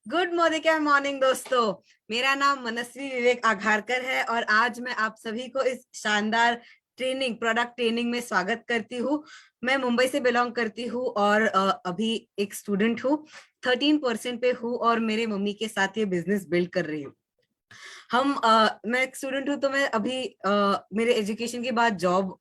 Good morning दोस्तों। मेरा नाम मनस्वी विवेक आघारकर है और आज मैं आप सभी को इस शानदार प्रोडक्ट ट्रेनिंग में स्वागत करती हूँ। मैं मुंबई से बिलोंग करती हूँ और अभी एक स्टूडेंट हूँ। 13% पे हूँ और मेरे मम्मी के साथ ये बिजनेस बिल्ड कर रही हूँ। मैं एक स्टूडेंट हूँ तो मैं अभी मेरे एजुकेशन के बाद जॉब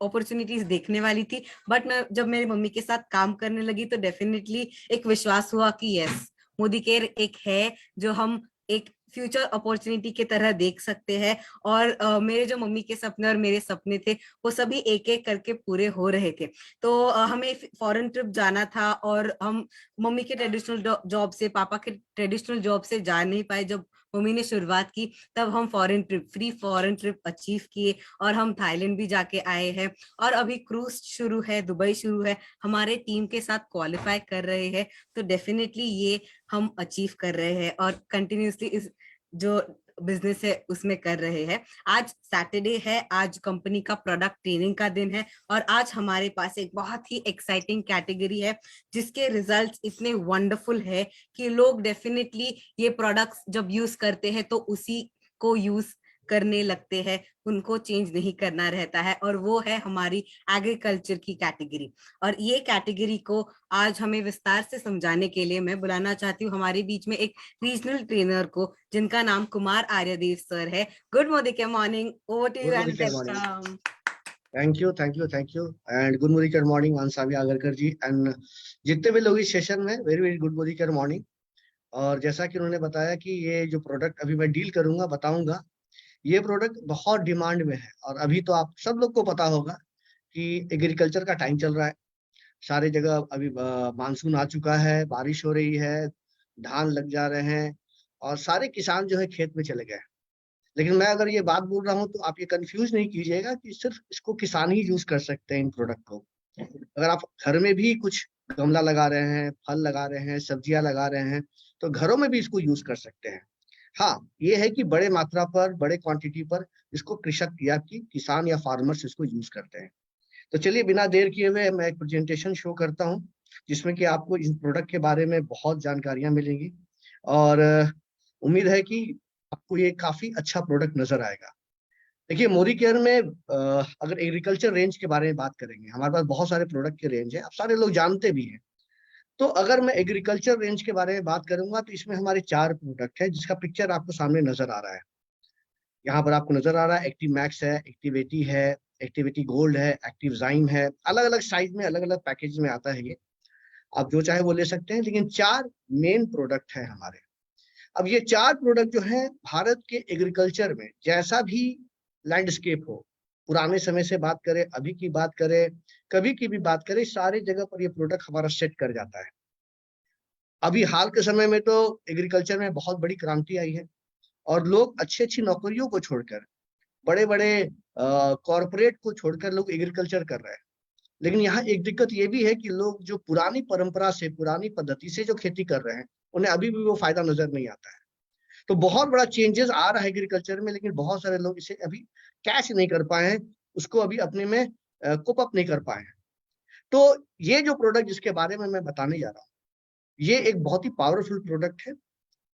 अपॉर्चुनिटीज देखने वाली थी। बट मैं जब मेरी मम्मी के साथ काम करने लगी तो डेफिनेटली एक विश्वास हुआ कि यस, मोदी केयर एक है जो हम एक फ्यूचर अपॉर्चुनिटी की तरह देख सकते हैं। और मेरे जो मम्मी के सपने और मेरे सपने थे वो सभी एक एक करके पूरे हो रहे थे। तो हमें फॉरेन ट्रिप जाना था और हम मम्मी के ट्रेडिशनल जॉब से, पापा के ट्रेडिशनल जॉब से जा नहीं पाए। जब मम्मी ने शुरुआत की तब हम फ्री फॉरेन ट्रिप अचीव किए और हम थाईलैंड भी जाके आए हैं। और अभी क्रूज शुरू है, दुबई शुरू है, हमारे टीम के साथ क्वालिफाई कर रहे हैं। तो डेफिनेटली ये हम अचीव कर रहे हैं और कंटिन्यूसली इस जो बिजनेस है उसमें कर रहे हैं। आज सैटरडे है, आज कंपनी का प्रोडक्ट ट्रेनिंग का दिन है और आज हमारे पास एक बहुत ही एक्साइटिंग कैटेगरी है जिसके रिजल्ट्स इतने वंडरफुल है कि लोग डेफिनेटली ये प्रोडक्ट्स जब यूज करते हैं तो उसी को यूज करने लगते हैं, उनको चेंज नहीं करना रहता है। और वो है हमारी एग्रीकल्चर की कैटेगरी। और ये कैटेगरी को आज हमें विस्तार से समझाने के लिए मैं बुलाना चाहती हूँ हमारे बीच में एक रीजनल ट्रेनर को जिनका नाम कुमार आर्यदेव सर है। Good morning, over to you good and morning morning. Welcome. Thank you and good morning Vaasavi Agarkar ji and जितने भी लोग इस सेशन में वेरी वेरी गुड मॉर्निंग। और जैसा कि उन्होंने बताया कि ये जो प्रोडक्ट अभी मैं डील करूंगा बताऊंगा, ये प्रोडक्ट बहुत डिमांड में है। और अभी तो आप सब लोग को पता होगा कि एग्रीकल्चर का टाइम चल रहा है। सारे जगह अभी मानसून आ चुका है, बारिश हो रही है, धान लग जा रहे हैं और सारे किसान जो है खेत में चले गए। लेकिन मैं अगर ये बात बोल रहा हूँ तो आप ये कंफ्यूज नहीं कीजिएगा कि सिर्फ इसको किसान ही यूज कर सकते हैं इन प्रोडक्ट को। अगर आप घर में भी कुछ गमला लगा रहे हैं, फल लगा रहे हैं, सब्जियां लगा रहे हैं, तो घरों में भी इसको यूज कर सकते हैं। हाँ, ये है कि बड़े मात्रा पर, बड़े क्वांटिटी पर इसको कृषक या कि किसान या फार्मर्स इसको यूज करते हैं। तो चलिए बिना देर किए हुए मैं एक प्रेजेंटेशन शो करता हूँ जिसमें कि आपको इस प्रोडक्ट के बारे में बहुत जानकारियां मिलेंगी। और उम्मीद है कि आपको ये काफी अच्छा प्रोडक्ट नजर आएगा। देखिए, मोदी केयर में अगर एग्रीकल्चर रेंज के बारे में बात करेंगे, हमारे पास बहुत सारे प्रोडक्ट के रेंज है, आप सारे लोग जानते भी हैं। तो अगर मैं एग्रीकल्चर रेंज के बारे में बात करूंगा तो इसमें हमारे 4 प्रोडक्ट है जिसका पिक्चर आपको सामने नजर आ रहा है। यहाँ पर आपको नजर आ रहा है एक्टिव मैक्स है, एक्टिविटी है, एक्टिविटी गोल्ड है, एक्टिव जाइम है। अलग अलग साइज में, अलग अलग पैकेज में आता है ये। आप जो चाहे वो ले सकते हैं, लेकिन 4 मेन प्रोडक्ट है हमारे। अब ये 4 प्रोडक्ट जो है भारत के एग्रीकल्चर में जैसा भी लैंडस्केप हो, पुराने समय से बात करें, अभी की बात करें, कभी की भी बात करें, सारे जगह पर ये प्रोडक्ट हमारा सेट कर जाता है। अभी हाल के समय में तो एग्रीकल्चर में बहुत बड़ी क्रांति आई है और लोग अच्छी अच्छी नौकरियों को छोड़कर, बड़े बड़े कॉरपोरेट को छोड़कर लोग एग्रीकल्चर कर रहे हैं। लेकिन यहाँ एक दिक्कत ये भी है कि लोग जो पुरानी परंपरा से, पुरानी पद्धति से जो खेती कर रहे हैं, उन्हें अभी भी वो फायदा नजर नहीं आता है। तो बहुत बड़ा चेंजेस आ रहा है एग्रीकल्चर में, लेकिन बहुत सारे लोग इसे अभी कैच नहीं कर पाए हैं, उसको अभी अपने में कोप अप नहीं कर पाए हैं। तो ये जो प्रोडक्ट जिसके बारे में मैं बताने जा रहा हूँ, ये एक बहुत ही पावरफुल प्रोडक्ट है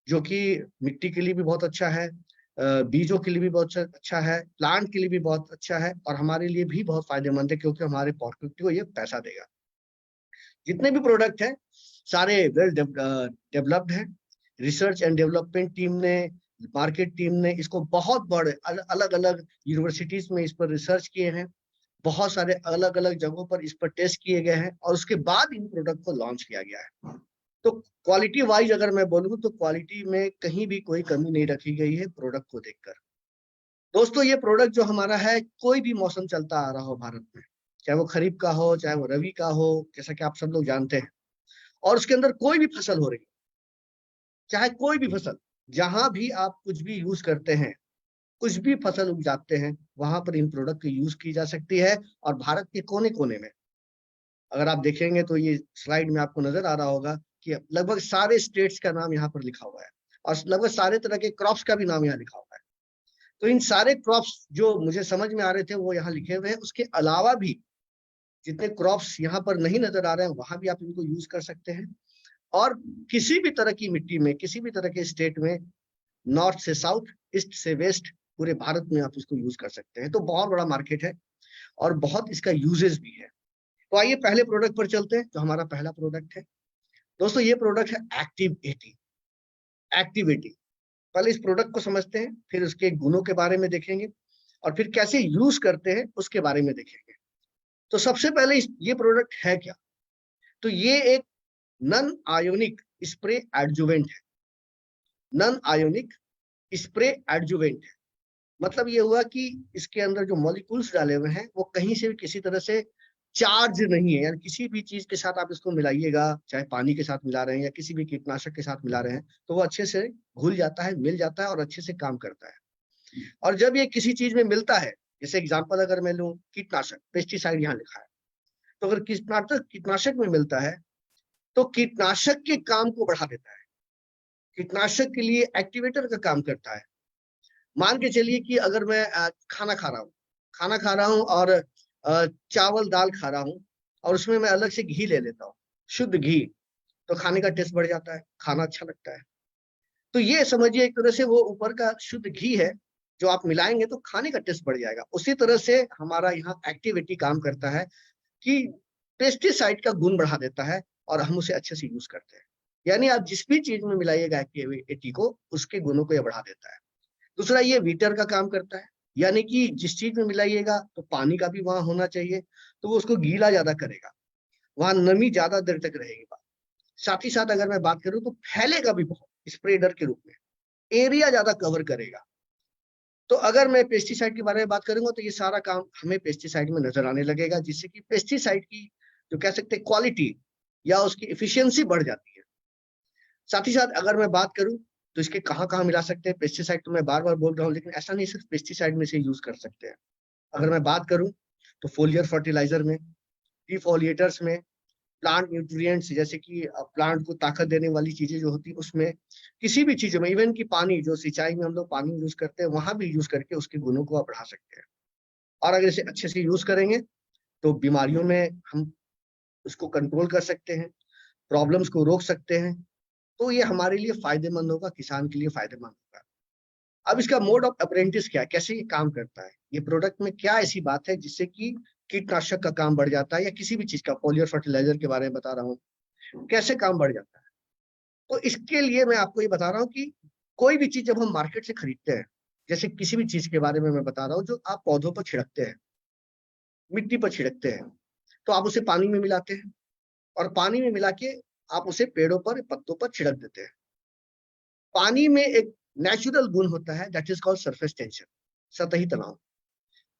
जो कि मिट्टी के लिए भी बहुत अच्छा है, बीजों के लिए भी बहुत अच्छा है, प्लांट के लिए भी बहुत अच्छा है और हमारे लिए भी बहुत फायदेमंद है क्योंकि हमारे प्रॉफिट को ये पैसा देगा। जितने भी प्रोडक्ट हैं सारे वेल डेवलप्ड हैं। रिसर्च एंड डेवलपमेंट टीम ने, मार्केट टीम ने इसको बहुत बड़े अलग अलग यूनिवर्सिटीज में इस पर रिसर्च किए हैं। बहुत सारे अलग अलग जगहों पर इस पर टेस्ट किए गए हैं और उसके बाद इन प्रोडक्ट को लॉन्च किया गया है। तो क्वालिटी वाइज अगर मैं बोलूँ तो क्वालिटी में कहीं भी कोई कमी नहीं रखी गई है प्रोडक्ट को देखकर। दोस्तों, ये प्रोडक्ट जो हमारा है, कोई भी मौसम चलता आ रहा हो भारत में, चाहे वो खरीफ का हो, चाहे वो रबी का हो, जैसा कि आप सब लोग जानते हैं, और उसके अंदर कोई भी फसल हो रही, चाहे कोई भी फसल, जहां भी आप कुछ भी यूज करते हैं, कुछ भी फसल उगाते हैं, वहां पर इन प्रोडक्ट की यूज की जा सकती है। और भारत के कोने कोने में अगर आप देखेंगे तो ये स्लाइड में आपको नजर आ रहा होगा कि लगभग सारे स्टेट्स का नाम यहाँ पर लिखा हुआ है और लगभग सारे तरह के क्रॉप्स का भी नाम यहाँ लिखा हुआ है। तो इन सारे क्रॉप्स जो मुझे समझ में आ रहे थे वो यहाँ लिखे हुए हैं। उसके अलावा भी जितने क्रॉप्स यहाँ पर नहीं नजर आ रहे हैं वहां भी आप इनको यूज कर सकते हैं। और किसी भी तरह की मिट्टी में, किसी भी तरह के स्टेट में, नॉर्थ से साउथ, ईस्ट से वेस्ट, पूरे भारत में आप इसको यूज कर सकते हैं। तो बहुत बड़ा मार्केट है और बहुत इसका यूजेस भी है। तो आइए पहले प्रोडक्ट पर चलते हैं। जो हमारा पहला प्रोडक्ट है दोस्तों, ये प्रोडक्ट है एक्टिव 80। एक्टिव 80, पहले इस प्रोडक्ट को समझते हैं, फिर उसके गुणों के बारे में देखेंगे और फिर कैसे यूज करते हैं उसके बारे में देखेंगे। तो सबसे पहले ये प्रोडक्ट है क्या? तो ये एक नॉन आयोनिक स्प्रे एडजुवेंट है। नॉन आयोनिक स्प्रे एडजुवेंट है, मतलब ये हुआ कि इसके अंदर जो मॉलिक्यूल्स डाले हुए हैं वो कहीं से भी किसी तरह से चार्ज नहीं है, यानी किसी भी चीज के साथ आप इसको मिलाइएगा, चाहे पानी के साथ मिला रहे हैं या किसी भी कीटनाशक के साथ मिला रहे हैं, तो वो अच्छे से घुल जाता है, मिल जाता है और अच्छे से काम करता है। और जब ये किसी चीज में मिलता है, जैसे एग्जांपल अगर मैं लूं, कीटनाशक, पेस्टिसाइड यहाँ लिखा है, तो अगर कीटनाशक में मिलता है तो कीटनाशक के काम को बढ़ा देता है, कीटनाशक के लिए एक्टिवेटर का काम करता है। मान के चलिए कि अगर मैं खाना खा रहा हूँ और चावल दाल खा रहा हूँ और उसमें मैं अलग से घी ले लेता हूँ, शुद्ध घी, तो खाने का टेस्ट बढ़ जाता है, खाना अच्छा लगता है। तो ये समझिए एक तरह से वो ऊपर का शुद्ध घी है, जो आप मिलाएंगे तो खाने का टेस्ट बढ़ जाएगा। उसी तरह से हमारा यहाँ एक्टिविटी काम करता है कि पेस्टिसाइड का गुण बढ़ा देता है और हम उसे अच्छे से यूज करते हैं। यानी आप जिस भी चीज में मिलाइएगा एक्टिविटी को, उसके गुणों को यह बढ़ा देता है। दूसरा, ये वीटर का काम करता है, यानी कि जिस चीज में मिलाइएगा तो पानी का भी वहां होना चाहिए, तो वो उसको गीला ज्यादा करेगा, वहां नमी ज्यादा देर तक रहेगी। साथ ही साथ अगर मैं बात करूं तो फैलेगा भी बहुत, स्प्रेडर के रूप में एरिया ज्यादा कवर करेगा। तो अगर मैं पेस्टिसाइड के बारे में बात करूंगा तो ये सारा काम हमें पेस्टिसाइड में नजर आने लगेगा, जिससे कि पेस्टिसाइड की जो कह सकते हैं क्वालिटी या उसकी एफिशिएंसी बढ़ जाती है। साथ ही साथ अगर मैं बात करूं तो इसके कहाँ कहाँ मिला सकते हैं पेस्टिसाइड, तो मैं बार बार बोल रहा हूँ, लेकिन ऐसा नहीं सिर्फ पेस्टिसाइड में से यूज कर सकते हैं। अगर मैं बात करूं तो फोलियर फर्टिलाइजर में, डिफोलिएटर्स में, प्लांट न्यूट्रिएंट्स जैसे कि प्लांट को ताकत देने वाली चीजें जो होती है उसमें, किसी भी चीजों में, इवन की पानी, जो सिंचाई में हम लोग पानी यूज करते हैं, वहां भी यूज करके उसके गुणों को आप बढ़ा सकते हैं। और अगर इसे अच्छे से यूज करेंगे तो बीमारियों में हम उसको कंट्रोल कर सकते हैं, प्रॉब्लम्स को रोक सकते हैं। तो ये हमारे लिए फायदेमंद होगा, किसान के लिए फायदेमंद होगा। अब इसका मोड ऑफ अप्रेंटिस क्या है, कैसे ये काम करता है, ये प्रोडक्ट में क्या ऐसी बात है जिससे कि कीटनाशक का काम बढ़ जाता है, या किसी भी चीज का, पोलियर फर्टिलाइजर के बारे में बता रहा हूँ, कैसे काम बढ़ जाता है। तो इसके लिए मैं आपको ये बता रहा हूँ कि कोई भी चीज जब हम मार्केट से खरीदते हैं, जैसे किसी भी चीज के बारे में मैं बता रहा हूँ जो आप पौधों पर छिड़कते हैं, मिट्टी पर छिड़कते हैं, तो आप उसे पानी में मिलाते हैं और पानी में मिला के आप उसे पेड़ों पर, पत्तों पर छिड़क देते हैं। पानी में एक नेचुरल गुण होता है, that is called surface tension, सतही तनाव।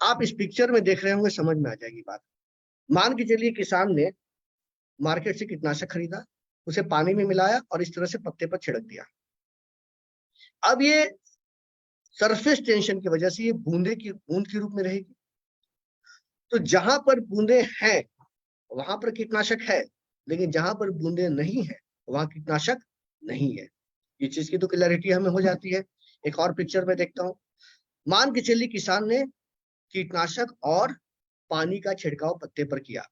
आप इस पिक्चर में देख रहे होंगे, समझ में आ जाएगी बात। मान के चलिए किसान ने मार्केट से कीटनाशक खरीदा, उसे पानी में मिलाया और इस तरह से पत्ते पर छिड़क दिया। अब ये सरफेस टेंशन की वजह से ये बूंद के रूप में रहेगी। तो जहां पर बूंदे हैं वहां पर कीटनाशक है, लेकिन जहां पर बूंदे नहीं है वहां कीटनाशक नहीं है। ये चीज की तो क्लैरिटी हमें हो जाती है। एक और पिक्चर में देखता हूँ। मान के चलिए किसान ने कीटनाशक और पानी का छिड़काव पत्ते पर किया।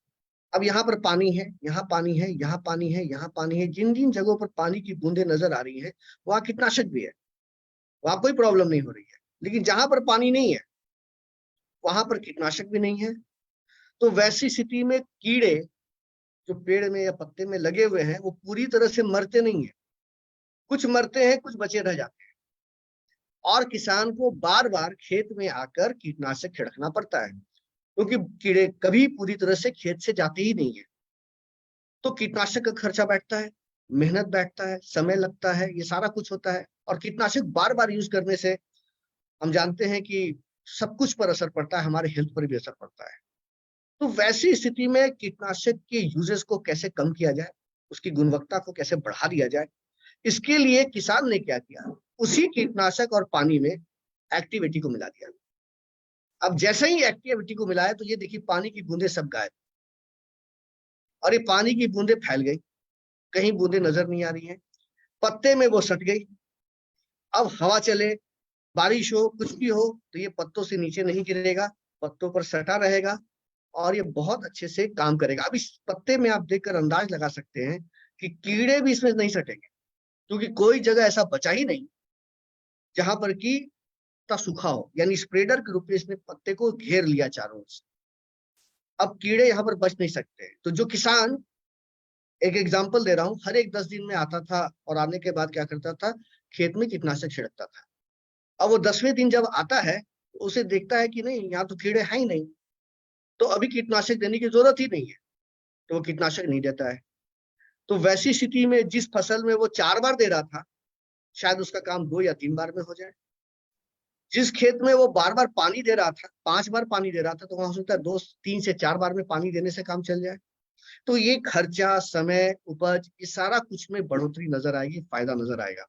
अब यहाँ पर पानी है, यहाँ पानी है, यहाँ पानी है, यहाँ पानी है, जिन जिन जगहों पर पानी की बूंदे नजर आ रही है वहां कीटनाशक भी है, वहां कोई प्रॉब्लम नहीं हो रही है। लेकिन जहां पर पानी नहीं है वहां पर कीटनाशक भी नहीं है। तो वैसी स्थिति में कीड़े जो पेड़ में या पत्ते में लगे हुए हैं वो पूरी तरह से मरते नहीं है, कुछ मरते हैं, कुछ बचे रह जाते हैं। और किसान को बार बार खेत में आकर कीटनाशक छिड़कना पड़ता है, क्योंकि कीड़े कभी पूरी तरह से खेत से जाते ही नहीं है। तो कीटनाशक का खर्चा बैठता है, मेहनत बैठता है, समय लगता है, ये सारा कुछ होता है। और कीटनाशक बार बार यूज करने से हम जानते हैं कि सब कुछ पर असर पड़ता है, हमारे हेल्थ पर भी असर पड़ता है। तो वैसी स्थिति में कीटनाशक के यूजेस को कैसे कम किया जाए, उसकी गुणवत्ता को कैसे बढ़ा दिया जाए, इसके लिए किसान ने क्या किया, उसी कीटनाशक और पानी में एक्टिविटी को मिला दिया। अब जैसे ही एक्टिविटी को मिलाया तो ये देखिए पानी की बूंदे सब गायब, और ये पानी की बूंदे फैल गई, कहीं बूंदे नजर नहीं आ रही हैं, पत्ते में वो सट गई। अब हवा चले, बारिश हो, कुछ भी हो, तो ये पत्तों से नीचे नहीं गिरेगा, पत्तों पर सटा रहेगा और ये बहुत अच्छे से काम करेगा। अब इस पत्ते में आप देखकर अंदाज लगा सकते हैं कि कीड़े भी इसमें नहीं सटेंगे, क्योंकि कोई जगह ऐसा बचा ही नहीं जहां पर कि इतना सूखा हो, यानी स्प्रेडर के रूप में इसने पत्ते को घेर लिया चारों ओर से। अब कीड़े यहाँ पर बच नहीं सकते। तो जो किसान, एक एग्जांपल दे रहा हूँ, हर एक 10 दिन में आता था और आने के बाद क्या करता था, खेत में कीटनाशक छिड़कता था। अब वो 10वें दिन जब आता है तो उसे देखता है कि नहीं, यहाँ तो कीड़े हैं ही नहीं, तो अभी कीटनाशक देने की जरूरत ही नहीं है, तो वो कीटनाशक नहीं देता है। तो वैसी स्थिति में जिस फसल में वो 4 बार दे रहा था, शायद उसका काम 2 या 3 बार में हो जाए। जिस खेत में वो बार बार पानी दे रहा था, 5 बार पानी दे रहा था, तो वहां हो सकता है 2, 3 से 4 बार में पानी देने से काम चल जाए। तो ये खर्चा, समय, उपज, ये सारा कुछ में बढ़ोतरी नजर आएगी, फायदा नजर आएगा।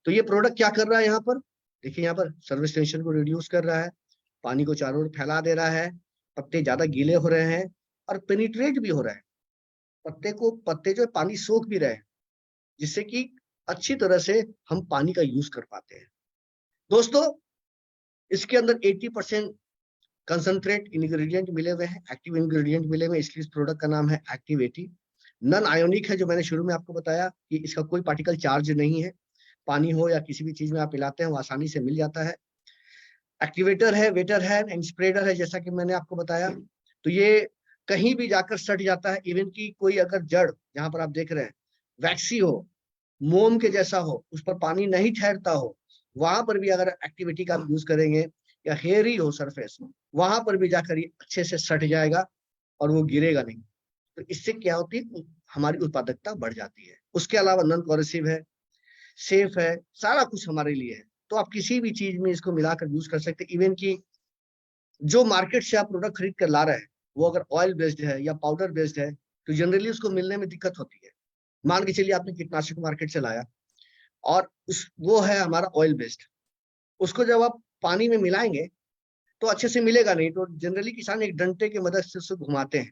तो ये प्रोडक्ट क्या कर रहा है यहाँ पर, देखिए यहाँ पर सर्विस टेंशन को रिड्यूस कर रहा है, पानी को चारों ओर फैला दे रहा है, पत्ते ज्यादा गीले हो रहे हैं और पेनिट्रेट भी हो रहे हैं, पत्ते जो है पानी सोख भी रहे हैं, जिससे कि अच्छी तरह से हम पानी का यूज कर पाते हैं। दोस्तों, इसके अंदर 80% कंसंट्रेट इंग्रेडिएंट मिले हुए हैं, एक्टिव इंग्रेडिएंट मिले हुए हैं, इसलिए इस प्रोडक्ट का नाम है एक्टिव 80। नॉन आयोनिक है, जो मैंने शुरू में आपको बताया कि इसका कोई पार्टिकल चार्ज नहीं है, पानी हो या किसी भी चीज में आप मिलाते हैं वो आसानी से मिल जाता है। एक्टिवेटर है, वेटर है एंड स्प्रेडर है, जैसा कि मैंने आपको बताया। तो ये कहीं भी जाकर सट जाता है, इवन की कोई अगर जड़, जहां पर आप देख रहे हैं, वैक्सी हो, मोम के जैसा हो, उस पर पानी नहीं ठहरता हो, वहां पर भी अगर एक्टिविटी का आप यूज करेंगे, या हेयरी हो सरफेस, वहां पर भी जाकर ये अच्छे से सट जाएगा और वो गिरेगा नहीं। तो इससे क्या होती है, हमारी उत्पादकता बढ़ जाती है। उसके अलावा नॉन कॉरेसिव है, सेफ है, सारा कुछ हमारे लिए है। तो आप किसी भी चीज में इसको मिलाकर यूज कर सकते हैं। इवन की जो मार्केट से आप प्रोडक्ट खरीद कर ला रहे हैं, वो अगर ऑयल बेस्ड है या पाउडर बेस्ड है, तो जनरली उसको मिलने में दिक्कत होती है। मान के चलिए आपने कीटनाशक मार्केट से लाया और उस वो है हमारा ऑयल बेस्ड, उसको जब आप पानी में मिलाएंगे तो अच्छे से मिलेगा नहीं, तो जनरली किसान एक डंडे की मदद से उसको घुमाते हैं।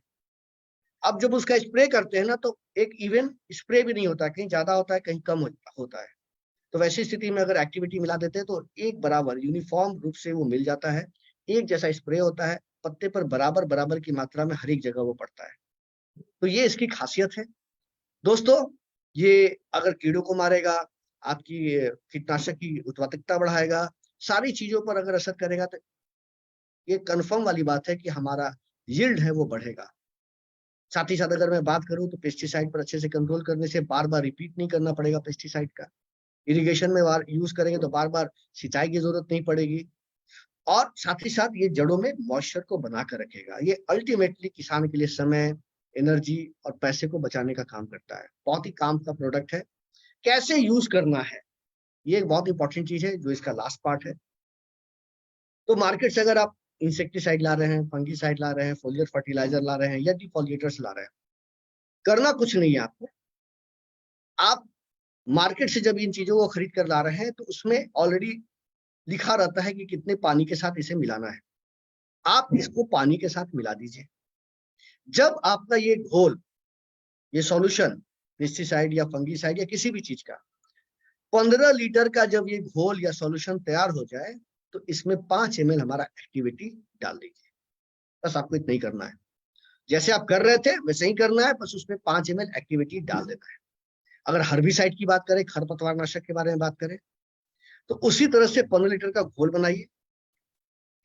अब जब उसका स्प्रे करते हैं ना, तो एक इवन स्प्रे भी नहीं होता, कहीं ज्यादा होता है, कहीं कम होता है। तो वैसी स्थिति में अगर एक्टिविटी मिला देते हैं तो एक बराबर यूनिफॉर्म रूप से वो मिल जाता है, एक जैसा स्प्रे होता है, पत्ते पर बराबर बराबर की मात्रा में हर एक जगह वो पड़ता है। तो ये इसकी खासियत है। दोस्तों, ये अगर कीड़ों को मारेगा, आपकी कीटनाशक की उत्पादकता बढ़ाएगा, सारी चीजों पर अगर असर करेगा, तो ये कंफर्म वाली बात है कि हमारा यील्ड है वो बढ़ेगा। साथ ही साथ अगर मैं बात करूं तो पेस्टिसाइड पर अच्छे से कंट्रोल करने से बार बार रिपीट नहीं करना पड़ेगा पेस्टिसाइड का। इरिगेशन में बार यूज करेंगे तो बार बार सिंचाई की जरूरत नहीं पड़ेगी। और साथ ही साथ ये जड़ों में मॉइस्चर को बना कर रखेगा। ये अल्टीमेटली किसान के लिए समय, एनर्जी और पैसे को बचाने का काम करता है। बहुत ही काम का प्रोडक्ट है। कैसे यूज करना है, ये एक बहुत इंपॉर्टेंट चीज है, जो इसका लास्ट पार्ट है। तो मार्केट से अगर आप इंसेक्टिसाइड ला रहे हैं, फंगीसाइड ला रहे हैं, फोलियर फर्टिलाइजर ला रहे हैं या डिफोलिएटर्स ला रहे हैं, करना कुछ नहीं है आपको। आप मार्केट से जब इन चीजों को खरीद कर ला रहे हैं, तो उसमें ऑलरेडी लिखा रहता है कि कितने पानी के साथ इसे मिलाना है। आप इसको पानी के साथ मिला दीजिए। जब आपका ये घोल, ये सॉल्यूशन, पेस्टिसाइड या फंगीसाइड या किसी भी चीज का 15 लीटर का जब ये घोल या सॉल्यूशन तैयार हो जाए, तो इसमें 5 ml हमारा एक्टिविटी डाल दीजिए। बस आपको इतना ही करना है, जैसे आप कर रहे थे वैसे ही करना है, बस उसमें 5 ml एक्टिविटी डाल देना है। अगर हर्बिसाइड की बात करें, खरपतवार नाशक के बारे में बात करें, तो उसी तरह से 15 लीटर का घोल बनाइए,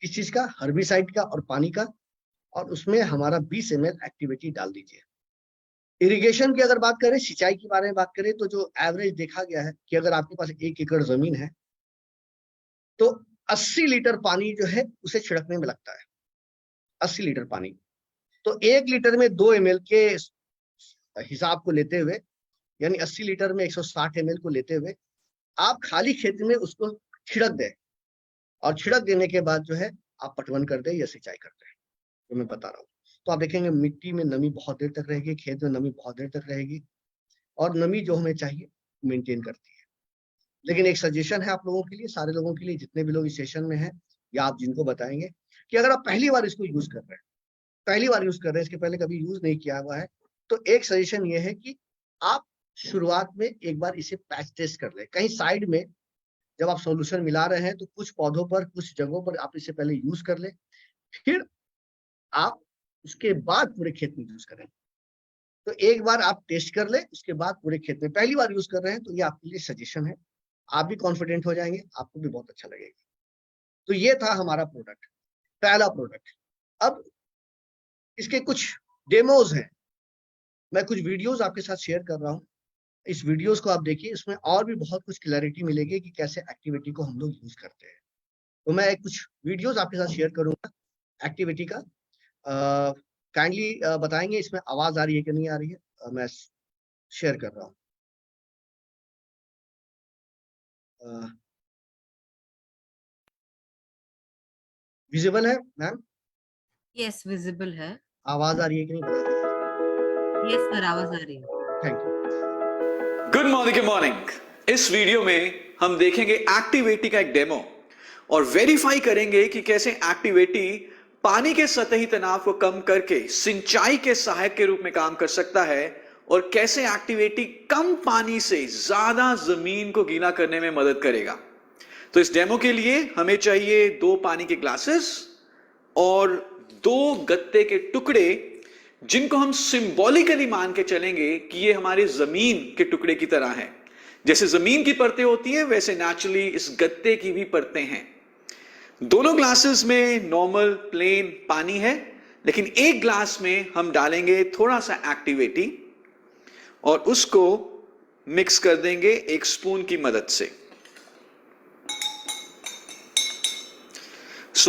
किस चीज का, हर्बिसाइड का और पानी का, और उसमें हमारा 20 ml एक्टिविटी डाल दीजिए। इरिगेशन की अगर बात करें, सिंचाई के बारे में बात करें, तो जो एवरेज देखा गया है कि अगर आपके पास 1 एकड़ जमीन है तो 80 लीटर पानी जो है उसे छिड़कने में लगता है। 80 लीटर पानी, तो 1 लीटर में 2 ml के हिसाब को लेते हुए, यानी 80 लीटर में 160 ml को लेते हुए आप खाली खेत में उसको छिड़क दें, और छिड़क देने के बाद जो है आप पटवन कर दें या सिंचाई कर दें, जो मैं बता रहा हूँ। तो आप देखेंगे मिट्टी में नमी बहुत देर तक रहेगी, खेत में नमी बहुत देर तक रहेगी, और नमी जो हमें चाहिए मेंटेन करती है। लेकिन एक सजेशन है आप लोगों के लिए, सारे लोगों के लिए, जितने भी लोग इस सेशन में हैं या आप जिनको बताएंगे, कि अगर आप पहली बार इसको यूज कर रहे हैं, पहली बार यूज कर रहे हैं, इसके पहले कभी यूज नहीं किया हुआ है, तो एक सजेशन ये है कि आप शुरुआत में एक बार इसे पैच टेस्ट कर ले कहीं साइड में। जब आप सॉल्यूशन मिला रहे हैं तो कुछ पौधों पर, कुछ जगहों पर आप इसे पहले यूज कर ले, फिर आप उसके बाद पूरे खेत में यूज करें। तो एक बार आप टेस्ट कर ले, उसके बाद पूरे खेत में पहली बार यूज कर रहे हैं तो ये आपके लिए सजेशन है। आप भी कॉन्फिडेंट हो जाएंगे, आपको भी बहुत अच्छा लगेगा। तो ये था हमारा प्रोडक्ट, पहला प्रोडक्ट। अब इसके कुछ डेमोज हैं, मैं कुछ वीडियोस आपके साथ शेयर कर रहा हूँ। इस वीडियोस को आप देखिए, इसमें और भी बहुत कुछ क्लैरिटी मिलेगी कि कैसे एक्टिविटी को हम लोग यूज करते हैं। तो मैं कुछ वीडियोस आपके साथ शेयर करूंगा एक्टिविटी का। काइंडली बताएंगे इसमें आवाज आ रही है कि नहीं आ रही है। मैं शेयर कर रहा हूँ। विजिबल है मैम? यस, विजिबल है। आवाज आ रही है कि नहीं बता दीजिए। यस सर, आवाज आ रही है। Thank you. Good morning. Good morning. इस वीडियो में हम देखेंगे एक्टिवेटी का एक डेमो और वेरीफाई करेंगे कि कैसे एक्टिवेटी पानी के सतही तनाव को कम करके सिंचाई के सहायक के रूप में काम कर सकता है और कैसे एक्टिवेटी कम पानी से ज्यादा जमीन को गीला करने में मदद करेगा। तो इस डेमो के लिए हमें चाहिए 2 पानी के ग्लासेस और 2 गत्ते के टुकड़े, जिनको हम सिंबॉलिकली मान के चलेंगे कि ये हमारी जमीन के टुकड़े की तरह हैं। जैसे जमीन की परतें होती हैं वैसे नेचुरली इस गत्ते की भी परतें हैं। दोनों ग्लासेस में नॉर्मल प्लेन पानी है, लेकिन एक ग्लास में हम डालेंगे थोड़ा सा एक्टिवेटी और उसको मिक्स कर देंगे एक स्पून की मदद से।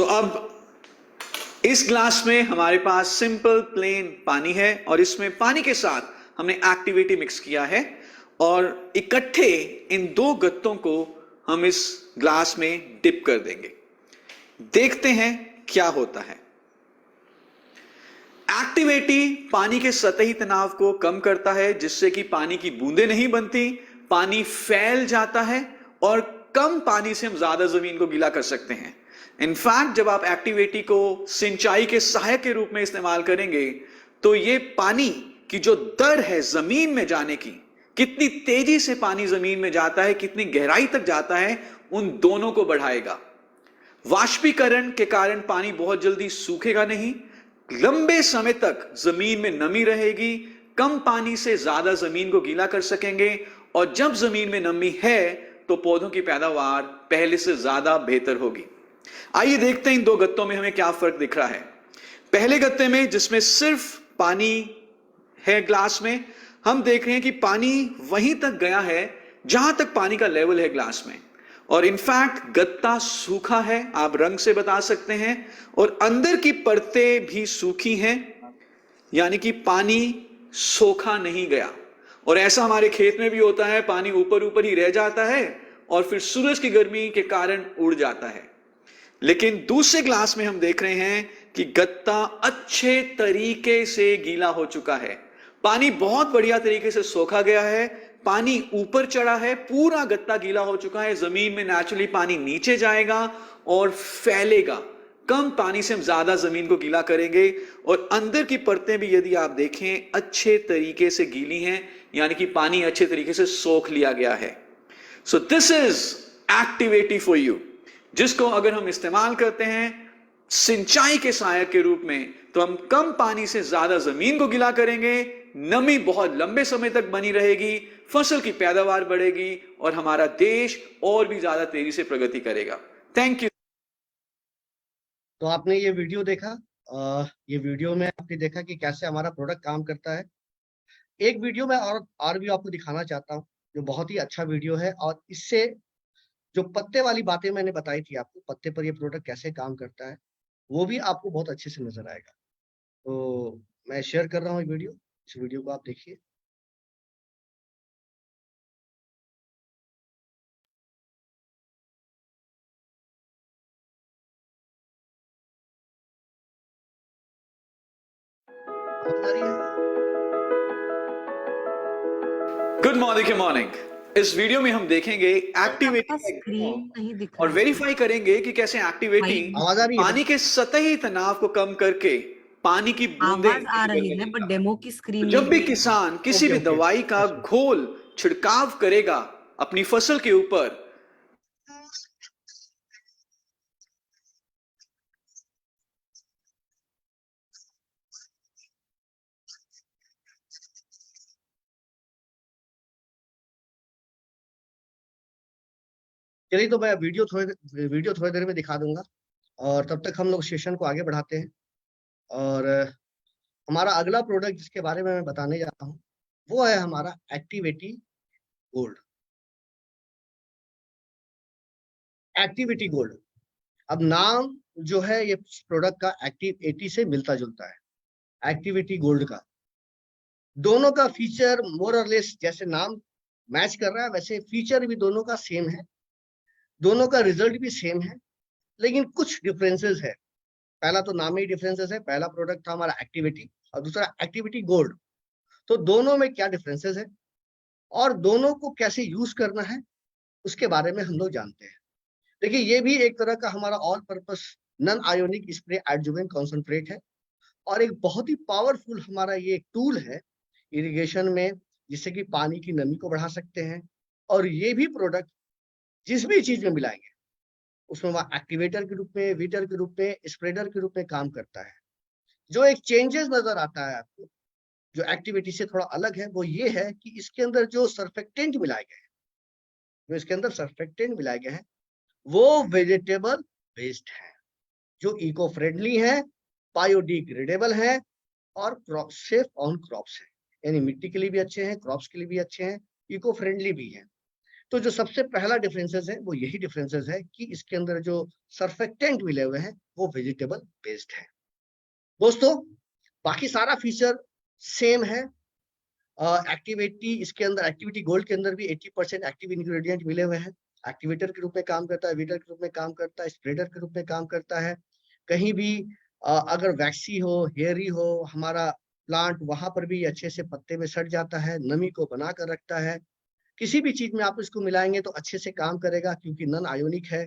अब इस ग्लास में हमारे पास सिंपल प्लेन पानी है और इसमें पानी के साथ हमने एक्टिविटी मिक्स किया है और इकट्ठे इन 2 गत्तों को हम इस ग्लास में डिप कर देंगे। देखते हैं क्या होता है। एक्टिवेटी पानी के सतही तनाव को कम करता है, जिससे कि पानी की बूंदें नहीं बनती, पानी फैल जाता है और कम पानी से हम ज्यादा जमीन को गीला कर सकते हैं। इनफैक्ट जब आप एक्टिवेटी को सिंचाई के सहायक के रूप में इस्तेमाल करेंगे तो ये पानी की जो दर है जमीन में जाने की, कितनी तेजी से पानी जमीन में जाता है, कितनी गहराई तक जाता है, उन दोनों को बढ़ाएगा। वाष्पीकरण के कारण पानी बहुत जल्दी सूखेगा नहीं, लंबे समय तक जमीन में नमी रहेगी, कम पानी से ज्यादा जमीन को गीला कर सकेंगे और जब जमीन में नमी है तो पौधों की पैदावार पहले से ज्यादा बेहतर होगी। आइए देखते हैं इन 2 गत्तों में हमें क्या फर्क दिख रहा है। पहले गत्ते में जिसमें सिर्फ पानी है ग्लास में, हम देख रहे हैं कि पानी वहीं तक गया है जहां तक पानी का लेवल है ग्लास में, और इनफैक्ट गत्ता सूखा है, आप रंग से बता सकते हैं, और अंदर की परतें भी सूखी हैं, यानी कि पानी सोखा नहीं गया। और ऐसा हमारे खेत में भी होता है, पानी ऊपर ऊपर ही रह जाता है और फिर सूरज की गर्मी के कारण उड़ जाता है। लेकिन दूसरे ग्लास में हम देख रहे हैं कि गत्ता अच्छे तरीके से गीला हो चुका है, पानी बहुत बढ़िया तरीके से सोखा गया है, पानी ऊपर चढ़ा है, पूरा गत्ता गीला हो चुका है। जमीन में नेचुरली पानी नीचे जाएगा और फैलेगा। कम पानी से हम ज्यादा जमीन को गीला करेंगे और अंदर की परतें भी यदि आप देखें अच्छे तरीके से गीली हैं, यानी कि पानी अच्छे तरीके से सोख लिया गया है। So this is activity for you, जिसको अगर हम इस्तेमाल करते हैं सिंचाई के सहायक के रूप में तो हम कम पानी से ज्यादा जमीन को गीला करेंगे, नमी बहुत लंबे समय तक बनी रहेगी, फसल की पैदावार बढ़ेगी और हमारा देश और भी ज्यादा तेजी से प्रगति करेगा। Thank you. तो आपने ये वीडियो देखा, ये वीडियो में आपने देखा कि कैसे हमारा प्रोडक्ट काम करता है। एक वीडियो में और भी आपको दिखाना चाहता हूँ, जो बहुत ही अच्छा वीडियो है, और इससे जो पत्ते वाली बातें मैंने बताई थी आपको, पत्ते पर ये प्रोडक्ट कैसे काम करता है, वो भी आपको बहुत अच्छे से नजर आएगा। तो मैं शेयर कर रहा हूँ वीडियो, इस वीडियो को आप देखिए। आवाज आ रही है? Good morning. Good morning. इस वीडियो में हम देखेंगे एक्टिवेटी स्क्रीन नहीं दिख और रहा है। वेरीफाई करेंगे कि कैसे एक्टिवेटी आवाज आ रही है? पानी के सतही तनाव को कम करके पानी की बूंदें आवाज आ रही है बट डेमो की स्क्रीन जब नहीं भी दिख रही। किसान किसी ओके भी ओके, दवाई का घोल छिड़काव करेगा अपनी फसल के ऊपर, चलिए, तो मैं वीडियो थोड़ी देर में दिखा दूंगा, और तब तक हम लोग सेशन को आगे बढ़ाते हैं। और हमारा अगला प्रोडक्ट जिसके बारे में मैं बताने जा रहा हूँ वो है हमारा एक्टिविटी गोल्ड। एक्टिविटी गोल्ड, अब नाम जो है ये प्रोडक्ट का एक्टिव 80 से मिलता जुलता है। एक्टिविटी गोल्ड का दोनों का फीचर मोर और लेस जैसे नाम मैच कर रहा है, वैसे फीचर भी दोनों का सेम है, दोनों का रिजल्ट भी सेम है, लेकिन कुछ डिफरेंसेस है। पहला तो नाम में ही डिफरेंसेस है। पहला प्रोडक्ट था हमारा एक्टिविटी और दूसरा एक्टिविटी गोल्ड। तो दोनों में क्या डिफरेंसेस है और दोनों को कैसे यूज करना है उसके बारे में हम लोग जानते हैं। देखिए, ये भी एक तरह का हमारा all purpose non ionic spray adjuvant concentrate है और एक बहुत ही पावरफुल हमारा ये टूल है इरिगेशन में, जिससे कि पानी की नमी को बढ़ा सकते हैं। और ये भी प्रोडक्ट जिस भी चीज में मिलाएंगे उसमें वह एक्टिवेटर के रूप में, वीटर के रूप में, स्प्रेडर के रूप में काम करता है। जो एक चेंजेस नजर आता है आपको जो एक्टिविटी से थोड़ा अलग है, वो ये है कि इसके अंदर जो सर्फेक्टेंट मिलाए गए हैं, जो इसके अंदर सर्फेक्टेंट मिलाए गए हैं वो वेजिटेबल बेस्ड है, जो इको फ्रेंडली है, बायोडिग्रेडेबल है और क्रॉप सेफ ऑन क्रॉप्स है। यानी मिट्टी के लिए भी अच्छे हैं, क्रॉप्स के लिए भी अच्छे हैं, इको फ्रेंडली भी है। तो जो सबसे पहला डिफरेंसेस है वो यही डिफरेंसेस है कि इसके अंदर जो सर्फेक्टेंट मिले हुए हैं वो वेजिटेबल बेस्ड है। दोस्तों, बाकी सारा फीचर सेम है। एक्टिविटी इसके अंदर, एक्टिविटी गोल्ड के अंदर भी 80% एक्टिव इंग्रेडिएंट मिले हुए हैं। एक्टिवेटर के रूप में काम करता है, वीटर के रूप में काम करता है, स्प्रेडर के रूप में काम करता है। कहीं भी अगर वैक्सी हो, हेयरी हो हमारा प्लांट, वहां पर भी अच्छे से पत्ते में सट जाता है, नमी को बना कर रखता है। किसी भी चीज में आप इसको मिलाएंगे तो अच्छे से काम करेगा क्योंकि नॉन आयोनिक है,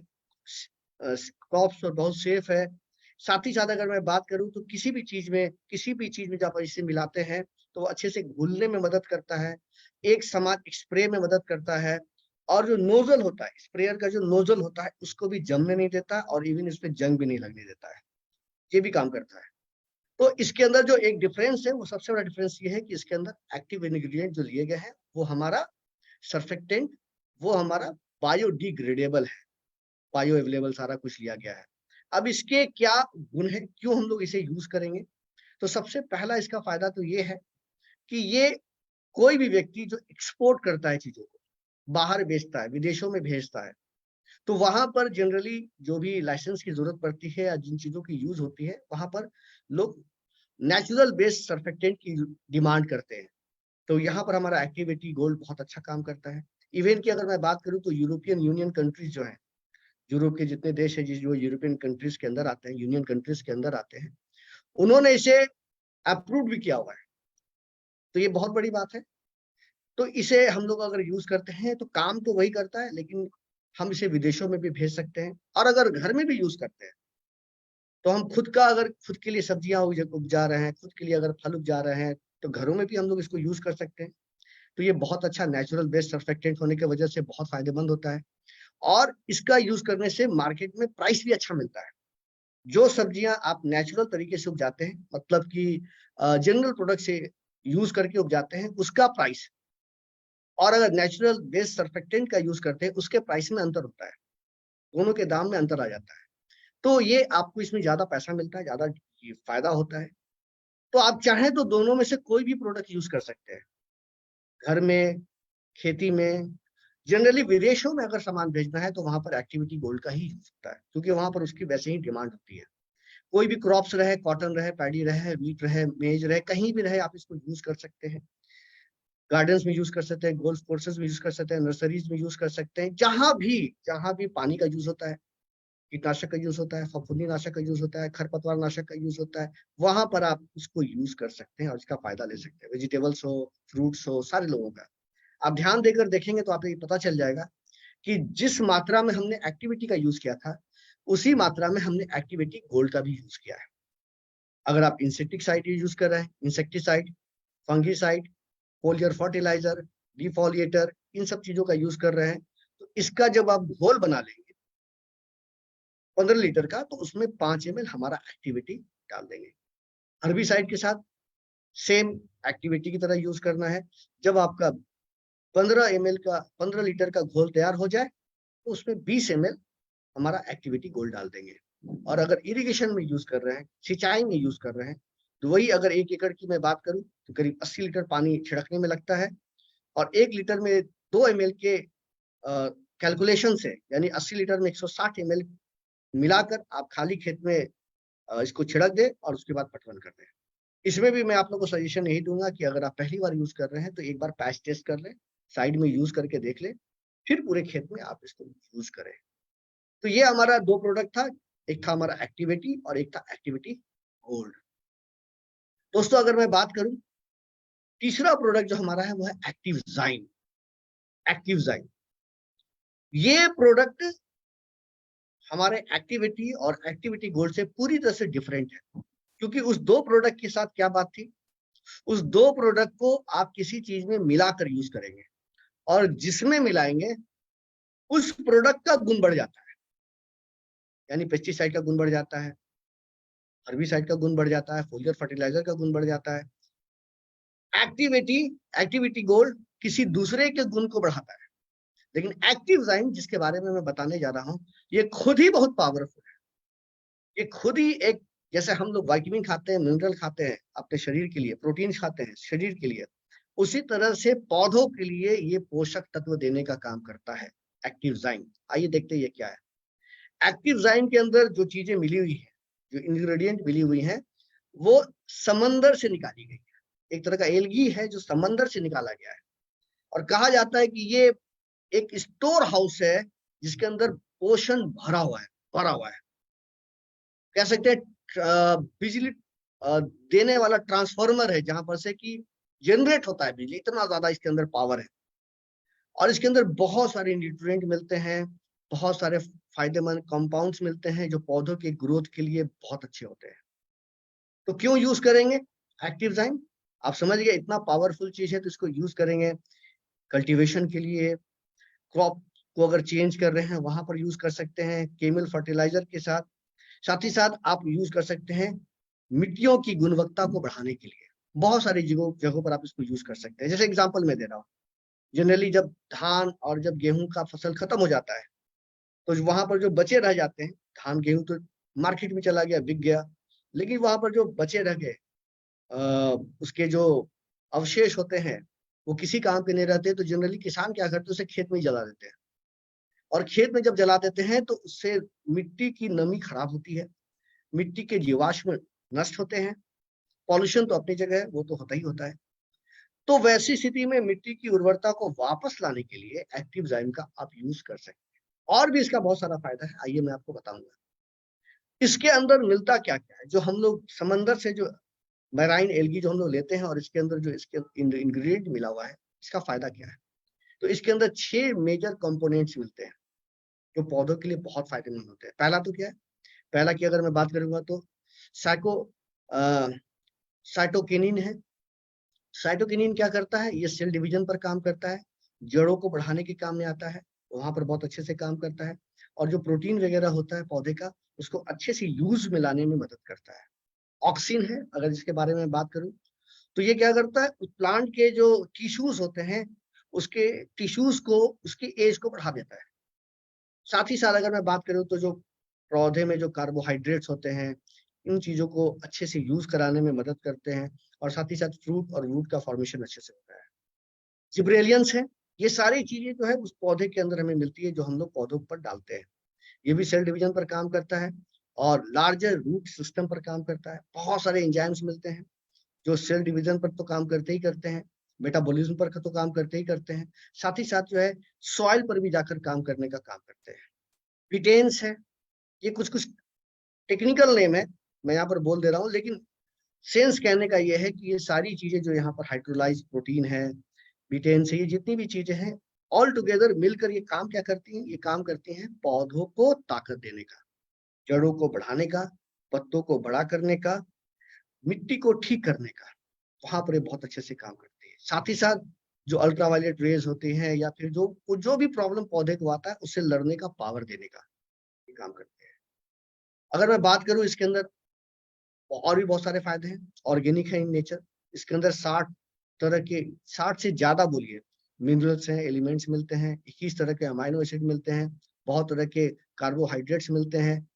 क्रॉप्स और बहुत सेफ है। साथ ही साथ अगर मैं बात करूं तो किसी भी चीज में जब आप इसे मिलाते हैं तो वो अच्छे से घुलने में मदद करता है, एक समान स्प्रे में मदद करता है। और जो नोजल होता है, स्प्रेयर का जो नोजल होता है उसको भी जमने नहीं देता और इवन इस पे जंग भी नहीं लगने देता है, ये भी काम करता है। तो इसके अंदर जो एक डिफरेंस है, वो सबसे बड़ा डिफरेंस ये है कि इसके अंदर एक्टिव इंग्रेडिएंट जो लिए गए हैं वो हमारा सर्फेक्टेंट, वो हमारा बायोडिग्रेडेबल है, बायो अवेलेबल सारा कुछ लिया गया है। अब इसके क्या गुण है, क्यों हम लोग इसे यूज करेंगे? तो सबसे पहला इसका फायदा तो ये है कि ये कोई भी व्यक्ति जो एक्सपोर्ट करता है चीजों को, बाहर बेचता है, विदेशों में भेजता है, तो वहां पर जनरली जो भी लाइसेंस की जरूरत पड़ती है या जिन चीजों की यूज होती है वहां पर लोग नेचुरल बेस्ड सर्फेक्टेंट की डिमांड करते हैं। तो यहाँ पर हमारा एक्टिविटी गोल्ड बहुत अच्छा काम करता है। इवन की अगर मैं बात करूँ तो यूरोपियन यूनियन कंट्रीज जो है, यूरोप के जितने देश है जो यूरोपियन कंट्रीज के अंदर आते हैं, यूनियन कंट्रीज के अंदर आते हैं, उन्होंने इसे अप्रूव भी किया हुआ है। तो ये बहुत बड़ी बात है। तो इसे हम लोग अगर यूज करते हैं तो काम तो वही करता है, लेकिन हम इसे विदेशों में भी भेज सकते हैं। और अगर घर में भी यूज करते हैं तो हम अगर खुद के लिए सब्जियां उपजा रहे हैं, खुद के लिए अगर फल उपजा रहे हैं, तो घरों में भी हम लोग इसको यूज कर सकते हैं। तो ये बहुत अच्छा नेचुरल बेस्ड सर्फेक्टेंट होने की वजह से बहुत फायदेमंद होता है और इसका यूज करने से मार्केट में प्राइस भी अच्छा मिलता है। जो सब्जियां आप नेचुरल तरीके से उपजाते हैं, मतलब कि जनरल प्रोडक्ट से यूज करके उपजाते हैं, उसका प्राइस और अगर नेचुरल बेस्ड सर्फेक्टेंट का यूज करते हैं उसके प्राइस में अंतर होता है, दोनों के दाम में अंतर आ जाता है। तो ये आपको इसमें ज्यादा पैसा मिलता है, ज्यादा फायदा होता है। तो आप चाहें तो दोनों में से कोई भी प्रोडक्ट यूज कर सकते हैं, घर में, खेती में। जनरली विदेशों में अगर सामान भेजना है तो वहां पर एक्टिविटी गोल्ड का ही यूज होता है क्योंकि वहां पर उसकी वैसे ही डिमांड होती है। कोई भी क्रॉप्स रहे, कॉटन रहे, पैडी रहे, वीट रहे, मेज रहे, कहीं भी रहे आप इसको यूज कर सकते हैं। गार्डन्स में यूज कर सकते हैं, गोल्फ कोर्सेज में यूज कर सकते हैं, नर्सरीज में यूज कर सकते हैं। जहां भी पानी का यूज होता है, कीटनाशक का यूज होता है, फफूंदी नाशक का यूज होता है, खरपतवार नाशक का यूज होता है, वहां पर आप इसको यूज कर सकते हैं और इसका फायदा ले सकते हैं। वेजिटेबल्स हो, फ्रूट्स हो, सारे लोगों का आप ध्यान देकर देखेंगे तो आपको ये पता चल जाएगा कि जिस मात्रा में हमने एक्टिविटी का यूज किया था उसी मात्रा में हमने एक्टिविटी गोल्ड का भी यूज किया है। अगर आप इंसेक्टिसाइड यूज कर रहे हैं, इंसेक्टिसाइड, फंगीसाइड, फोलियर फर्टिलाइजर, डिफोलिएटर, इन सब चीजों का यूज कर रहे हैं, तो इसका जब आप घोल बना लेंगे 15 लीटर का, तो उसमें 5 ml हमारा एक्टिविटी डाल देंगे। हर्बिसाइड के साथ सेम एक्टिविटी की तरह यूज करना है। जब आपका 15 लीटर का घोल तैयार हो जाए तो उसमें 20 ml हमारा एक्टिविटी गोल्ड डाल देंगे। और अगर इरिगेशन में यूज कर रहे हैं, सिंचाई में यूज कर रहे हैं, तो वही अगर 1 एकड़ की मैं बात करूं तो करीब 80 लीटर पानी छिड़कने में लगता है। और 1 लीटर में 2 ml के कैलकुलेशन से, यानी 80 लीटर में 160 ml मिलाकर आप खाली खेत में इसको छिड़क दें और उसके बाद पटवन कर दें। इसमें भी मैं आप लोगों को सजेशन यही दूंगा कि अगर आप पहली बार यूज कर रहे हैं तो एक बार पैच टेस्ट कर लें, साइड में यूज करके देख लें, फिर पूरे खेत में आप इसको यूज करें। तो ये हमारा 2 प्रोडक्ट था, एक था हमारा एक्टिविटी और एक था एक्टिविटी गोल्ड। दोस्तों अगर मैं बात करूं, तीसरा प्रोडक्ट जो हमारा है वो है एक्टिव ज़ाइम। एक्टिव ज़ाइम ये प्रोडक्ट हमारे एक्टिविटी और एक्टिविटी गोल्ड से पूरी तरह से डिफरेंट है, क्योंकि उस 2 प्रोडक्ट के साथ क्या बात थी, उस 2 प्रोडक्ट को आप किसी चीज में मिलाकर यूज करेंगे और जिसमें मिलाएंगे उस प्रोडक्ट का गुण बढ़ जाता है। यानी पेस्टिसाइड का गुण बढ़ जाता है, हर्बिसाइड का गुण बढ़ जाता है, फोलियर फर्टिलाइजर का गुण बढ़ जाता है। एक्टिविटी गोल्ड किसी दूसरे के गुण को बढ़ाता है, लेकिन एक्टिव ज़ाइम जिसके बारे में मैं बताने जा रहा हूं, ये खुद ही बहुत पावरफुल है। ये खुद ही एक, जैसे हम लोग विटामिन खाते हैं, मिनरल खाते हैं अपने शरीर के लिए, प्रोटीन खाते हैं शरीर के लिए, उसी तरह से पौधों के लिए ये पोषक तत्व देने का काम करता है एक्टिव ज़ाइम। आइए देखते हैं ये क्या है। एक्टिव ज़ाइम के अंदर जो चीजें मिली हुई है, जो इंग्रेडिएंट मिली हुई है, वो समंदर से निकाली गई है। एक तरह का एल्गी है जो समंदर से निकाला गया है, और कहा जाता है कि ये एक स्टोर हाउस है जिसके अंदर पोषण भरा हुआ है। कह सकते हैं बिजली देने वाला ट्रांसफार्मर है, जहां पर से कि जनरेट होता है बिजली, इतना ज्यादा इसके अंदर पावर है। और इसके अंदर बहुत सारे न्यूट्रिएंट मिलते हैं, बहुत सारे फायदेमंद कंपाउंड्स मिलते हैं जो पौधों के ग्रोथ के लिए बहुत अच्छे होते हैं। तो क्यों यूज करेंगे एक्टिव ज़ाइम? आप समझ गए, इतना पावरफुल चीज है तो इसको यूज करेंगे कल्टीवेशन के लिए, क्रॉप को अगर चेंज कर रहे हैं वहां पर यूज कर सकते हैं, केमिकल फर्टिलाइजर के साथ। साथ ही साथ आप यूज कर सकते हैं मिट्टियों की गुणवत्ता को बढ़ाने के लिए। बहुत सारी जगहों पर आप इसको यूज कर सकते हैं। जैसे एग्जांपल मैं दे रहा हूँ, जनरली जब धान और जब गेहूं का फसल खत्म हो जाता है तो वहां पर जो बचे रह जाते हैं, धान गेहूं तो मार्केट में चला गया, बिक गया, लेकिन वहां पर जो बचे रह गए उसके जो अवशेष होते हैं वो किसी काम के नहीं रहते, तो जनरली किसान क्या करते हैं, उसे खेत में ही जला देते हैं। और खेत में जब जला देते हैं तो उससे मिट्टी की नमी खराब होती है, मिट्टी के जीवाश्म नष्ट होते हैं, पॉल्यूशन तो अपनी जगह है, वो तो होता ही होता है। तो वैसी स्थिति में मिट्टी की उर्वरता को वापस लाने के लिए एक्टिव ज़ाइम का आप यूज कर सकते हैं। और भी इसका बहुत सारा फायदा है, आइए मैं आपको बताऊंगा। इसके अंदर मिलता क्या क्या है, जो हम लोग समंदर से जो मैराइन एल्गी जो हम लोग लेते हैं और इसके अंदर जो इसके इंग्रेडिएंट मिला हुआ है, इसका फायदा क्या है। तो इसके अंदर 6 मेजर कंपोनेंट्स मिलते हैं जो पौधों के लिए बहुत फायदेमंद होते हैं। पहला तो क्या है, पहला की अगर मैं बात करूंगा तो साइटोकिनिन है। साइटोकिनिन क्या करता है, ये सेल डिवीजन पर काम करता है, जड़ों को बढ़ाने के काम में आता है, वहां पर बहुत अच्छे से काम करता है। और जो प्रोटीन वगैरह होता है पौधे का, उसको अच्छे से यूज में लाने में मदद करता है। ऑक्सिन है, अगर इसके बारे में बात करूं तो ये क्या करता है, प्लांट के जो टिश्यूज होते हैं उसके टिश्यूज को, उसकी एज को बढ़ा देता है। साथ ही साथ अगर मैं बात करूं तो जो पौधे में जो कार्बोहाइड्रेट्स होते हैं, इन चीजों को अच्छे से यूज कराने में मदद करते हैं। और साथ ही साथ फ्रूट और रूट का फॉर्मेशन अच्छे से होता है। जिब्रेलियंस है, ये सारी चीजें जो है उस पौधे के अंदर हमें मिलती है जो हम लोग पौधों पर डालते हैं। ये भी सेल डिवीजन पर काम करता है और लार्जर रूट सिस्टम पर काम करता है। बहुत सारे एंजाइम्स मिलते हैं जो सेल डिवीजन पर तो काम करते ही करते हैं, मेटाबॉलिज्म पर तो काम करते ही करते हैं, साथ ही साथ जो है सॉइल पर भी जाकर काम करने का काम करते हैं। बीटेन्स है, ये कुछ कुछ टेक्निकल नेम है, मैं यहाँ पर बोल दे रहा हूँ, लेकिन सेंस कहने का ये है कि ये सारी चीजें जो यहाँ पर हाइड्रोलाइज प्रोटीन है, बीटेन्स है, ये जितनी भी चीजें हैं ऑल टुगेदर मिलकर ये काम क्या करती हैं, ये काम करती हैं पौधों को ताकत देने का, जड़ों को बढ़ाने का, पत्तों को बड़ा करने का, मिट्टी को ठीक करने का। वहां पर ये बहुत अच्छे से काम करती है। साथ ही साथ जो अल्ट्रावायलेट रेज होती हैं या फिर जो भी प्रॉब्लम पौधे को आता है उससे लड़ने का पावर देने का ये काम करते हैं। अगर मैं बात करूं इसके अंदर और भी बहुत सारे फायदे हैं, ऑर्गेनिक है इन नेचर। इसके अंदर 60 तरह के, 60 से ज्यादा बोलिए मिनरल्स हैं, एलिमेंट्स मिलते हैं, 21 तरह के अमाइनो एसिड मिलते हैं, बहुत तरह के कार्बोहाइड्रेट्स मिलते हैं,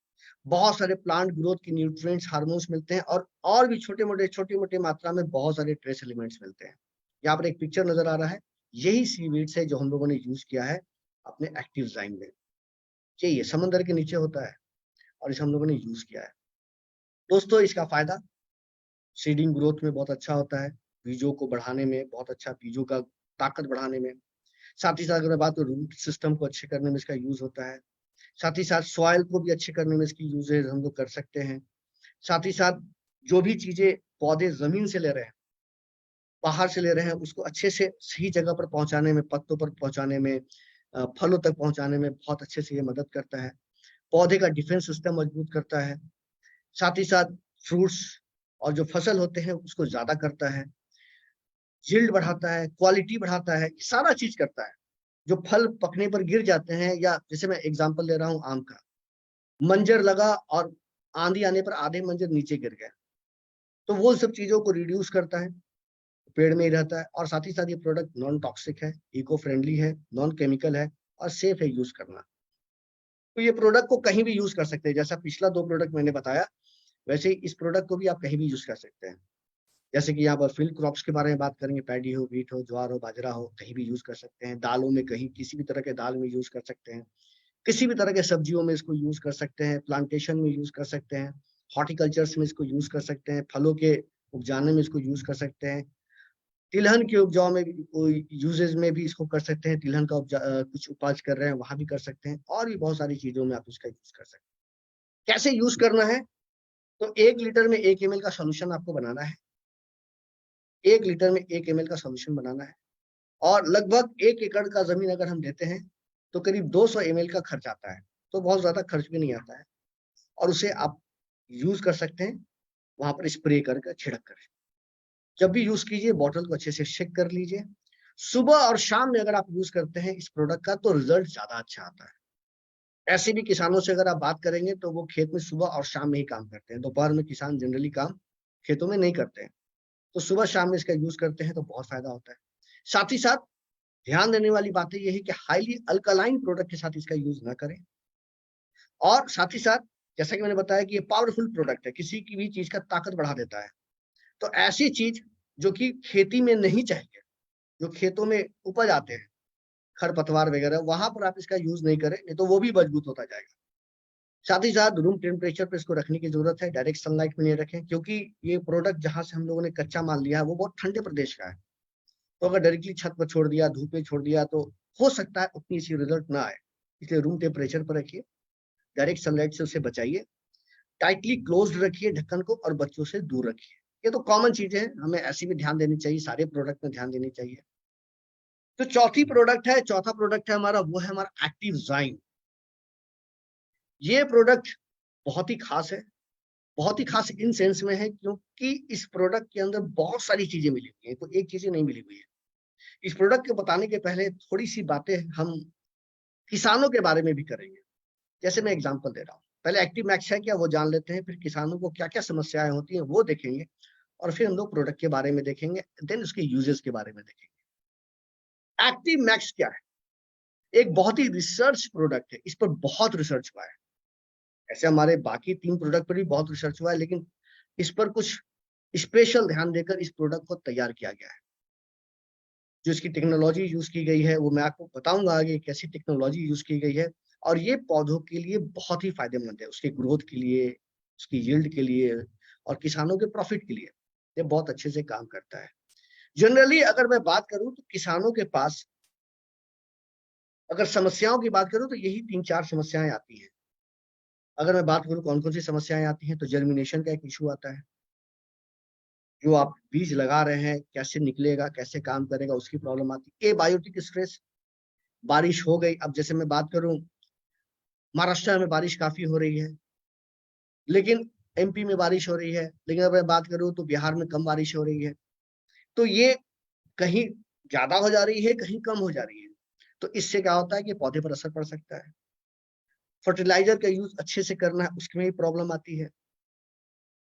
बहुत सारे प्लांट ग्रोथ की न्यूट्रिएंट्स, हार्मोन्स मिलते हैं, और भी छोटी मोटी मात्रा में बहुत सारे ट्रेस एलिमेंट्स मिलते हैं। यहाँ पर एक पिक्चर नजर आ रहा है, यही सीवीड्स है जो हम लोगों ने यूज किया है अपने एक्टिव ज़ाइम में। ये समंदर के नीचे होता है और इसे हम लोगों ने यूज किया है। दोस्तों, इसका फायदा सीडिंग ग्रोथ में बहुत अच्छा होता है, बीजों को बढ़ाने में बहुत अच्छा, बीजों का ताकत बढ़ाने में। साथ ही साथ अगर मैं बात करूं, रूट सिस्टम को अच्छे करने में इसका यूज होता है। साथ ही साथ सॉइल को भी अच्छे करने में इसकी यूजेज हम लोग कर सकते हैं। साथ ही साथ जो भी चीजें पौधे जमीन से ले रहे हैं, बाहर से ले रहे हैं, उसको अच्छे से सही जगह पर पहुंचाने में, पत्तों पर पहुंचाने में, फलों तक पहुंचाने में बहुत अच्छे से ये मदद करता है। पौधे का डिफेंस सिस्टम मजबूत करता है। साथ ही साथ फ्रूट्स और जो फसल होते हैं उसको ज्यादा करता है, यील्ड बढ़ाता है, क्वालिटी बढ़ाता है, सारा चीज करता है। जो फल पकने पर गिर जाते हैं, या जैसे मैं एग्जांपल ले रहा हूँ आम का, मंजर लगा और आंधी आने पर आधे मंजर नीचे गिर गए, तो वो सब चीजों को रिड्यूस करता है, पेड़ में ही रहता है। और साथ ही साथ ये प्रोडक्ट नॉन टॉक्सिक है, इको फ्रेंडली है, नॉन केमिकल है और सेफ है यूज करना। तो ये प्रोडक्ट को कहीं भी यूज कर सकते हैं, जैसा पिछला 2 प्रोडक्ट मैंने बताया, वैसे ही इस प्रोडक्ट को भी आप कहीं भी यूज कर सकते हैं। जैसे कि यहाँ पर फील्ड क्रॉप्स के बारे में बात करेंगे, पैडी हो, व्हीट हो, ज्वार हो, बाजरा हो, कहीं भी यूज कर सकते हैं। दालों में कहीं किसी भी तरह के दाल में यूज कर सकते हैं, किसी भी तरह के सब्जियों में इसको यूज कर सकते हैं, प्लांटेशन में यूज कर सकते हैं, हॉर्टिकल्चर्स में इसको यूज कर सकते हैं, फलों के उपजाने में इसको यूज कर सकते हैं, तिलहन के उपजाऊ में भी, यूजेज में भी इसको कर सकते हैं। तिलहन का कुछ उपज कर रहे हैं वहां भी कर सकते हैं, और भी बहुत सारी चीजों में आप इसका यूज कर सकते हैं। कैसे यूज करना है? तो 1 लीटर में 1 ml का सोल्यूशन आपको बनाना है। 1 लीटर में 1 ml का सोल्यूशन बनाना है, और लगभग 1 एकड़ का जमीन अगर हम देते हैं तो करीब 200 ml का खर्च आता है, तो बहुत ज्यादा खर्च भी नहीं आता है, और उसे आप यूज कर सकते हैं वहां पर स्प्रे करके, छिड़क कर। जब भी यूज कीजिए, बॉटल को अच्छे से शेक कर लीजिए। सुबह और शाम में अगर आप यूज करते हैं इस प्रोडक्ट का, तो रिजल्ट ज्यादा अच्छा आता है। ऐसे भी किसानों से अगर आप बात करेंगे तो वो खेत में सुबह और शाम में ही काम करते हैं, दोपहर में किसान जनरली काम खेतों में नहीं करते हैं, तो सुबह शाम में इसका यूज करते हैं तो बहुत फायदा होता है। साथ ही साथ ध्यान देने वाली बात ये है कि हाईली अल्कलाइन प्रोडक्ट के साथ इसका यूज ना करें। और साथ ही साथ जैसा कि मैंने बताया कि ये पावरफुल प्रोडक्ट है, किसी की भी चीज का ताकत बढ़ा देता है। तो ऐसी चीज जो कि खेती में नहीं चाहिए, जो खेतों में उपज आते हैं, खरपतवार वगैरह, वहां पर आप इसका यूज नहीं करें, नहीं तो वो भी मजबूत होता जाएगा। साथ ही साथ रूम टेम्परेचर पे इसको रखने की जरूरत है, डायरेक्ट सनलाइट में नहीं रखें, क्योंकि ये प्रोडक्ट जहां से हम लोगों ने कच्चा माल लिया है वो बहुत ठंडे प्रदेश का है, तो अगर डायरेक्टली छत पर छोड़ दिया, धूप में छोड़ दिया, तो हो सकता है उतनी सी रिजल्ट ना आए। इसलिए रूम टेम्परेचर पर रखिए, डायरेक्ट सनलाइट से उसे बचाइए, टाइटली क्लोज्ड रखिए ढक्कन को, और बच्चों से दूर रखिए। ये तो कॉमन चीजें हैं, हमें ऐसी भी ध्यान देनी चाहिए, सारे प्रोडक्ट में ध्यान देनी चाहिए। तो चौथा प्रोडक्ट है हमारा, वो है हमारा एक्टिव ज़ाइम। ये प्रोडक्ट बहुत ही खास है, बहुत ही खास इन सेंस में है क्योंकि इस प्रोडक्ट के अंदर बहुत सारी चीजें मिली हुई है, कोई एक चीजें नहीं मिली हुई है। इस प्रोडक्ट के बताने के पहले थोड़ी सी बातें हम किसानों के बारे में भी करेंगे। जैसे मैं एग्जांपल दे रहा हूँ, पहले एक्टिव मैक्स है क्या वो जान लेते हैं, फिर किसानों को क्या क्या समस्याएं होती हैं वो देखेंगे, और फिर हम लोग प्रोडक्ट के बारे में देखेंगे, देन उसके यूजेस के बारे में देखेंगे। एक्टिव मैक्स क्या है? एक बहुत ही रिसर्च प्रोडक्ट है, इस पर बहुत रिसर्च हुआ है। ऐसे हमारे बाकी 3 प्रोडक्ट पर भी बहुत रिसर्च हुआ है, लेकिन इस पर कुछ स्पेशल ध्यान देकर इस प्रोडक्ट को तैयार किया गया है। जो इसकी टेक्नोलॉजी यूज की गई है वो मैं आपको बताऊंगा आगे, कैसी टेक्नोलॉजी यूज की गई है, और ये पौधों के लिए बहुत ही फायदेमंद है, उसके ग्रोथ के लिए, उसकी यील्ड के लिए, और किसानों के प्रॉफिट के लिए ये बहुत अच्छे से काम करता है। जनरली अगर मैं बात करूं तो किसानों के पास अगर समस्याओं की बात करूं तो यही 3-4 समस्याएं आती हैं। अगर मैं बात करूं कौन कौन सी समस्याएं आती हैं, तो जर्मिनेशन का एक इशू आता है, जो आप बीज लगा रहे हैं कैसे निकलेगा, कैसे काम करेगा, उसकी प्रॉब्लम आती है। एबायोटिक स्ट्रेस, बारिश हो गई, अब जैसे मैं बात करूं महाराष्ट्र में बारिश काफी हो रही है, लेकिन एमपी में बारिश हो रही है, लेकिन अगर मैं बात करूं तो बिहार में कम बारिश हो रही है, तो ये कहीं ज्यादा हो जा रही है, कहीं कम हो जा रही है, तो इससे क्या होता है कि पौधे पर असर पड़ सकता है। फर्टिलाइजर का यूज अच्छे से करना है, उसमें भी प्रॉब्लम आती है।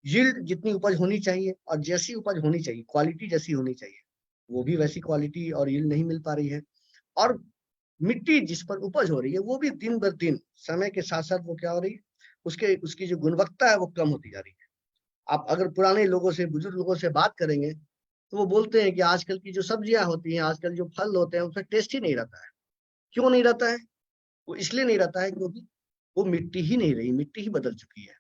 यील्ड जितनी उपज होनी चाहिए और जैसी उपज होनी चाहिए, क्वालिटी जैसी होनी चाहिए, वो भी वैसी क्वालिटी और यील्ड नहीं मिल पा रही है। और मिट्टी जिस पर उपज हो रही है वो भी दिन ब दिन समय के साथ साथ वो क्या हो रही है, उसकी जो गुणवत्ता है वो कम होती जा रही है। आप अगर पुराने लोगों से, बुजुर्ग लोगों से बात करेंगे तो वो बोलते हैं कि आजकल की जो सब्जियां होती हैं, आजकल जो फल होते हैं, उसमें टेस्ट ही नहीं रहता है। क्यों नहीं रहता है? वो इसलिए नहीं रहता है क्योंकि वो मिट्टी ही नहीं रही, मिट्टी ही बदल चुकी है।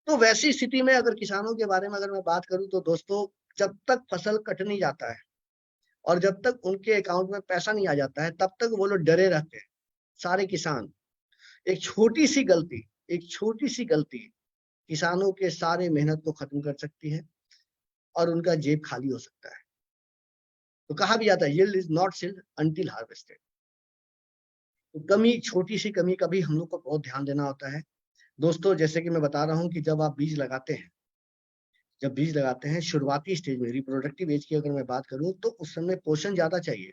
तो वैसी स्थिति में अगर किसानों के बारे में अगर मैं बात करूं तो दोस्तों, जब तक फसल कट नहीं जाता है और जब तक उनके अकाउंट में पैसा नहीं आ जाता है, तब तक वो लोग डरे रहते हैं। सारे किसान, एक छोटी सी गलती, एक छोटी सी गलती किसानों के सारे मेहनत को खत्म कर सकती है और उनका जेब खाली हो सकता है। तो कहा भी जाता है yield is not sealed until harvested. तो कमी, छोटी सी कमी का भी हम लोग को बहुत ध्यान देना होता है। दोस्तों, जैसे कि मैं बता रहा हूँ कि जब आप बीज लगाते हैं, जब बीज लगाते हैं शुरुआती स्टेज में, रिप्रोडक्टिव एज की अगर मैं बात करूं तो उस समय पोषण ज्यादा चाहिए।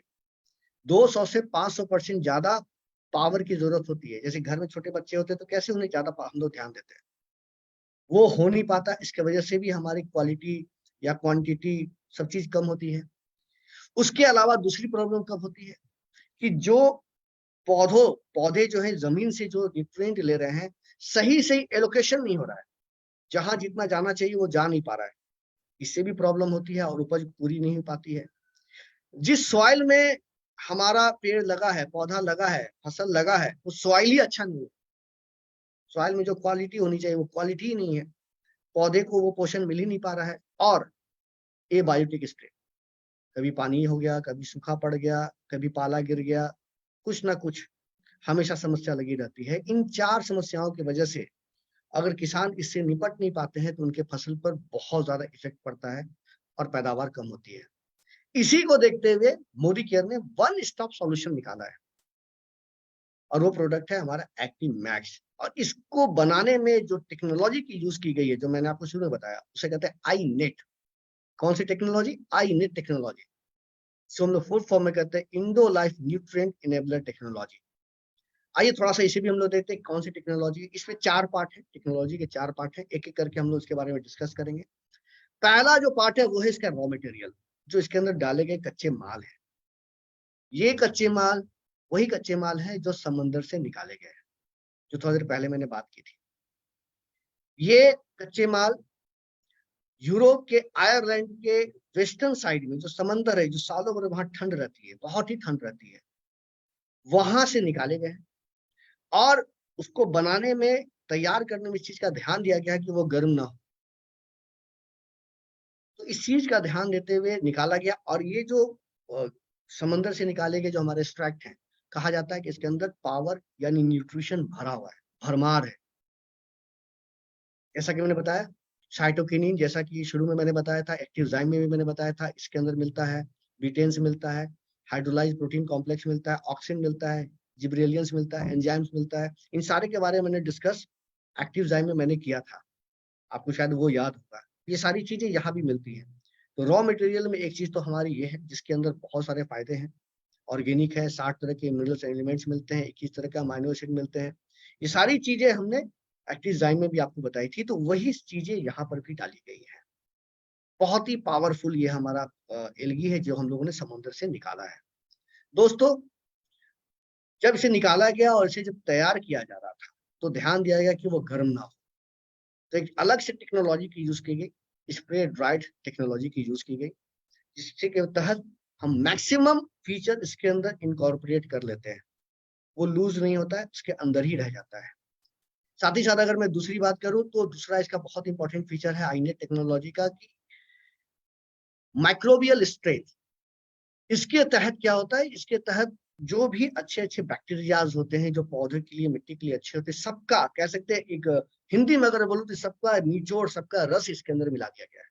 200 से 500% ज्यादा पावर की जरूरत होती है। जैसे घर में छोटे बच्चे होते हैं तो कैसे उन्हें ज्यादा हम लोग ध्यान देते हैं, वो हो नहीं पाता। इसके वजह से भी हमारी क्वालिटी या क्वांटिटी सब चीज कम होती है। उसके अलावा दूसरी प्रॉब्लम कब होती है कि जो पौधे जो है जमीन से जो न्यूट्रिएंट ले रहे हैं, सही सही एलोकेशन नहीं हो रहा है, जहां जितना जाना चाहिए वो जा नहीं पा रहा है। इससे भी प्रॉब्लम होती है और उपज पूरी नहीं हो पाती है। जिस सॉइल में हमारा पेड़ लगा है, पौधा लगा है, फसल लगा है, वो सॉइल ही अच्छा नहीं है। सॉइल में जो क्वालिटी होनी चाहिए वो क्वालिटी ही नहीं है, पौधे को वो पोषण मिल ही नहीं पा रहा है। और ए बायोटिक स्प्रे, कभी पानी हो गया, कभी सूखा पड़ गया, कभी पाला गिर गया, कुछ ना कुछ हमेशा समस्या लगी रहती है। इन 4 समस्याओं की वजह से अगर किसान इससे निपट नहीं पाते हैं तो उनके फसल पर बहुत ज्यादा इफेक्ट पड़ता है और पैदावार कम होती है। इसी को देखते हुए मोदी केयर ने वन स्टॉप सॉल्यूशन निकाला है और वो प्रोडक्ट है हमारा एक्टिव मैक्स। और इसको बनाने में जो टेक्नोलॉजी की यूज की गई है, जो मैंने आपको शुरू में बताया, उसे कहते हैं आई नेट। कौन सी टेक्नोलॉजी? आई नेट टेक्नोलॉजी। सो हम लोग फुल फॉर्म में कहते हैं Indo life nutrient enabler technology. आइए थोड़ा सा इसे भी हम लोग देखते हैं कौन सी टेक्नोलॉजी। इसमें 4 पार्ट है, टेक्नोलॉजी के 4 पार्ट है, एक एक करके हम लोग इसके बारे में डिस्कस करेंगे। पहला जो पार्ट है वो है इसका रॉ मटेरियल, जो इसके अंदर डाले गए कच्चे माल है। ये कच्चे माल वही कच्चे माल है जो समंदर से निकाले गए हैं, जो थोड़ी देर पहले मैंने बात की थी। ये कच्चे माल यूरोप के, आयरलैंड के वेस्टर्न साइड में जो समंदर है, जो सालों भर वहां ठंड रहती है, बहुत ही ठंड रहती है, वहां से निकाले गए हैं। और उसको बनाने में, तैयार करने में इस चीज का ध्यान दिया गया है कि वो गर्म ना हो। तो इस चीज का ध्यान देते हुए निकाला गया। और ये जो समंदर से निकाले गए जो हमारे एक्सट्रैक्ट हैं, कहा जाता है कि इसके अंदर पावर यानी न्यूट्रिशन भरा हुआ है, भरमार है। जैसा कि मैंने बताया, साइटोकिनिन, जैसा कि शुरू में मैंने बताया था, एक्टिवजाइम में भी मैंने बताया था, इसके अंदर मिलता है, बीटेन्स मिलता है, हाइड्रोलाइज प्रोटीन कॉम्प्लेक्स मिलता है, ऑक्सिन मिलता है, जिब्रेलियंस मिलता है, एंजाइम्स मिलता है। इन सारे के बारे में मैंने डिस्कस एक्टिवजाइम में मैंने किया था, आपको शायद वो याद होगा। ये सारी चीजें यहाँ भी मिलती हैं। तो रॉ मटेरियल में एक चीज तो हमारी ये है जिसके अंदर बहुत सारे फायदे हैं। ऑर्गेनिक है, 60 तरह के मिनरल्स एलिमेंट्स मिलते हैं, 21 तरह के अमाइनो एसिड मिलते हैं। ये सारी चीजें हमने एक्टिवजाइम में भी आपको बताई थी, तो वही चीजें यहाँ पर भी डाली गई है। बहुत ही पावरफुल ये हमारा एल्गी है जो हम लोगों ने समुद्र से निकाला है। दोस्तों, जब इसे निकाला गया और इसे जब तैयार किया जा रहा था तो ध्यान दिया गया कि वो गर्म ना हो। तो एक अलग से टेक्नोलॉजी की यूज की गई, स्प्रे ड्राइड टेक्नोलॉजी की यूज की गई, जिसके के तहत हम मैक्सिमम फीचर इसके अंदर इनकॉर्पोरेट कर लेते हैं। वो लूज नहीं होता है, उसके अंदर ही रह जाता है। साथ ही साथ अगर मैं दूसरी बात करूं तो दूसरा इसका बहुत इंपॉर्टेंट फीचर है आईनेट टेक्नोलॉजी का, कि माइक्रोबियल स्ट्रेंथ। इसके तहत क्या होता है, इसके तहत जो भी अच्छे अच्छे बैक्टीरियाज होते हैं जो पौधे के लिए, मिट्टी के लिए अच्छे होते हैं, सबका कह सकते हैं, एक हिंदी में अगर बोलूं तो सबका निचोड़, सबका रस इसके अंदर मिला दिया गया है,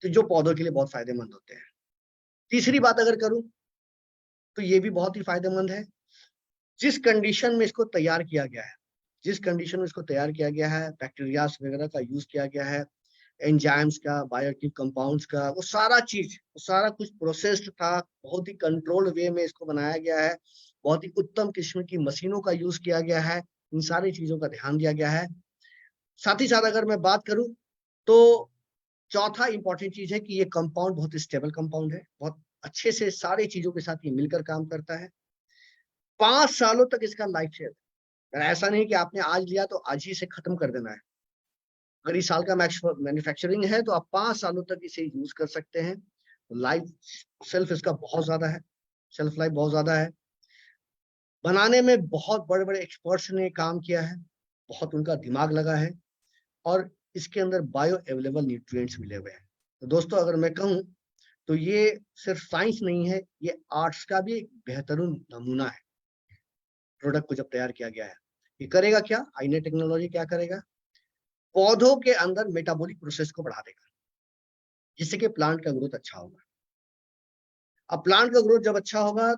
तो जो पौधों के लिए बहुत फायदेमंद होते हैं। तीसरी बात अगर करूं तो ये भी बहुत ही फायदेमंद है। जिस कंडीशन में इसको तैयार किया गया है, जिस कंडीशन में इसको तैयार किया गया है, बैक्टीरियाज वगैरह का यूज किया गया है, एंजाइम्स का, बायोएक्टिव कंपाउंड्स का, वो सारा चीज, वो सारा कुछ प्रोसेस्ड था, बहुत ही कंट्रोल्ड वे में इसको बनाया गया है, बहुत ही उत्तम किस्म की मशीनों का यूज किया गया है, इन सारी चीजों का ध्यान दिया गया है। साथ ही साथ अगर मैं बात करूं तो चौथा इंपॉर्टेंट चीज है कि ये कंपाउंड बहुत स्टेबल कंपाउंड है, बहुत अच्छे से सारी चीजों के साथ ये मिलकर काम करता है। 5 सालों तक इसका लाइफ शेयर, ऐसा नहीं कि आपने आज लिया तो आज ही से खत्म कर देना है। अगर इस साल का मैन्युफैक्चरिंग है तो आप 5 सालों तक इसे यूज कर सकते हैं। लाइफ सेल्फ इसका बहुत ज्यादा है, शेल्फ लाइफ बहुत ज्यादा है। बनाने में बहुत बड़े बड़े एक्सपर्ट्स ने काम किया है, बहुत उनका दिमाग लगा है, और इसके अंदर बायो अवेलेबल न्यूट्रिएंट्स मिले हुए हैं। तो दोस्तों अगर मैं कहूँ तो ये सिर्फ साइंस नहीं है, ये आर्ट्स का भी एक बेहतरीन नमूना है। प्रोडक्ट को जब तैयार किया गया है, ये करेगा क्या, आईने टेक्नोलॉजी क्या करेगा, पौधों के अंदर मेटाबॉलिक प्रोसेस को बढ़ा देगा, जिससे कि प्लांट का ग्रोथ अच्छा होगा। अब प्लांट का ग्रोथ जब अच्छा होगा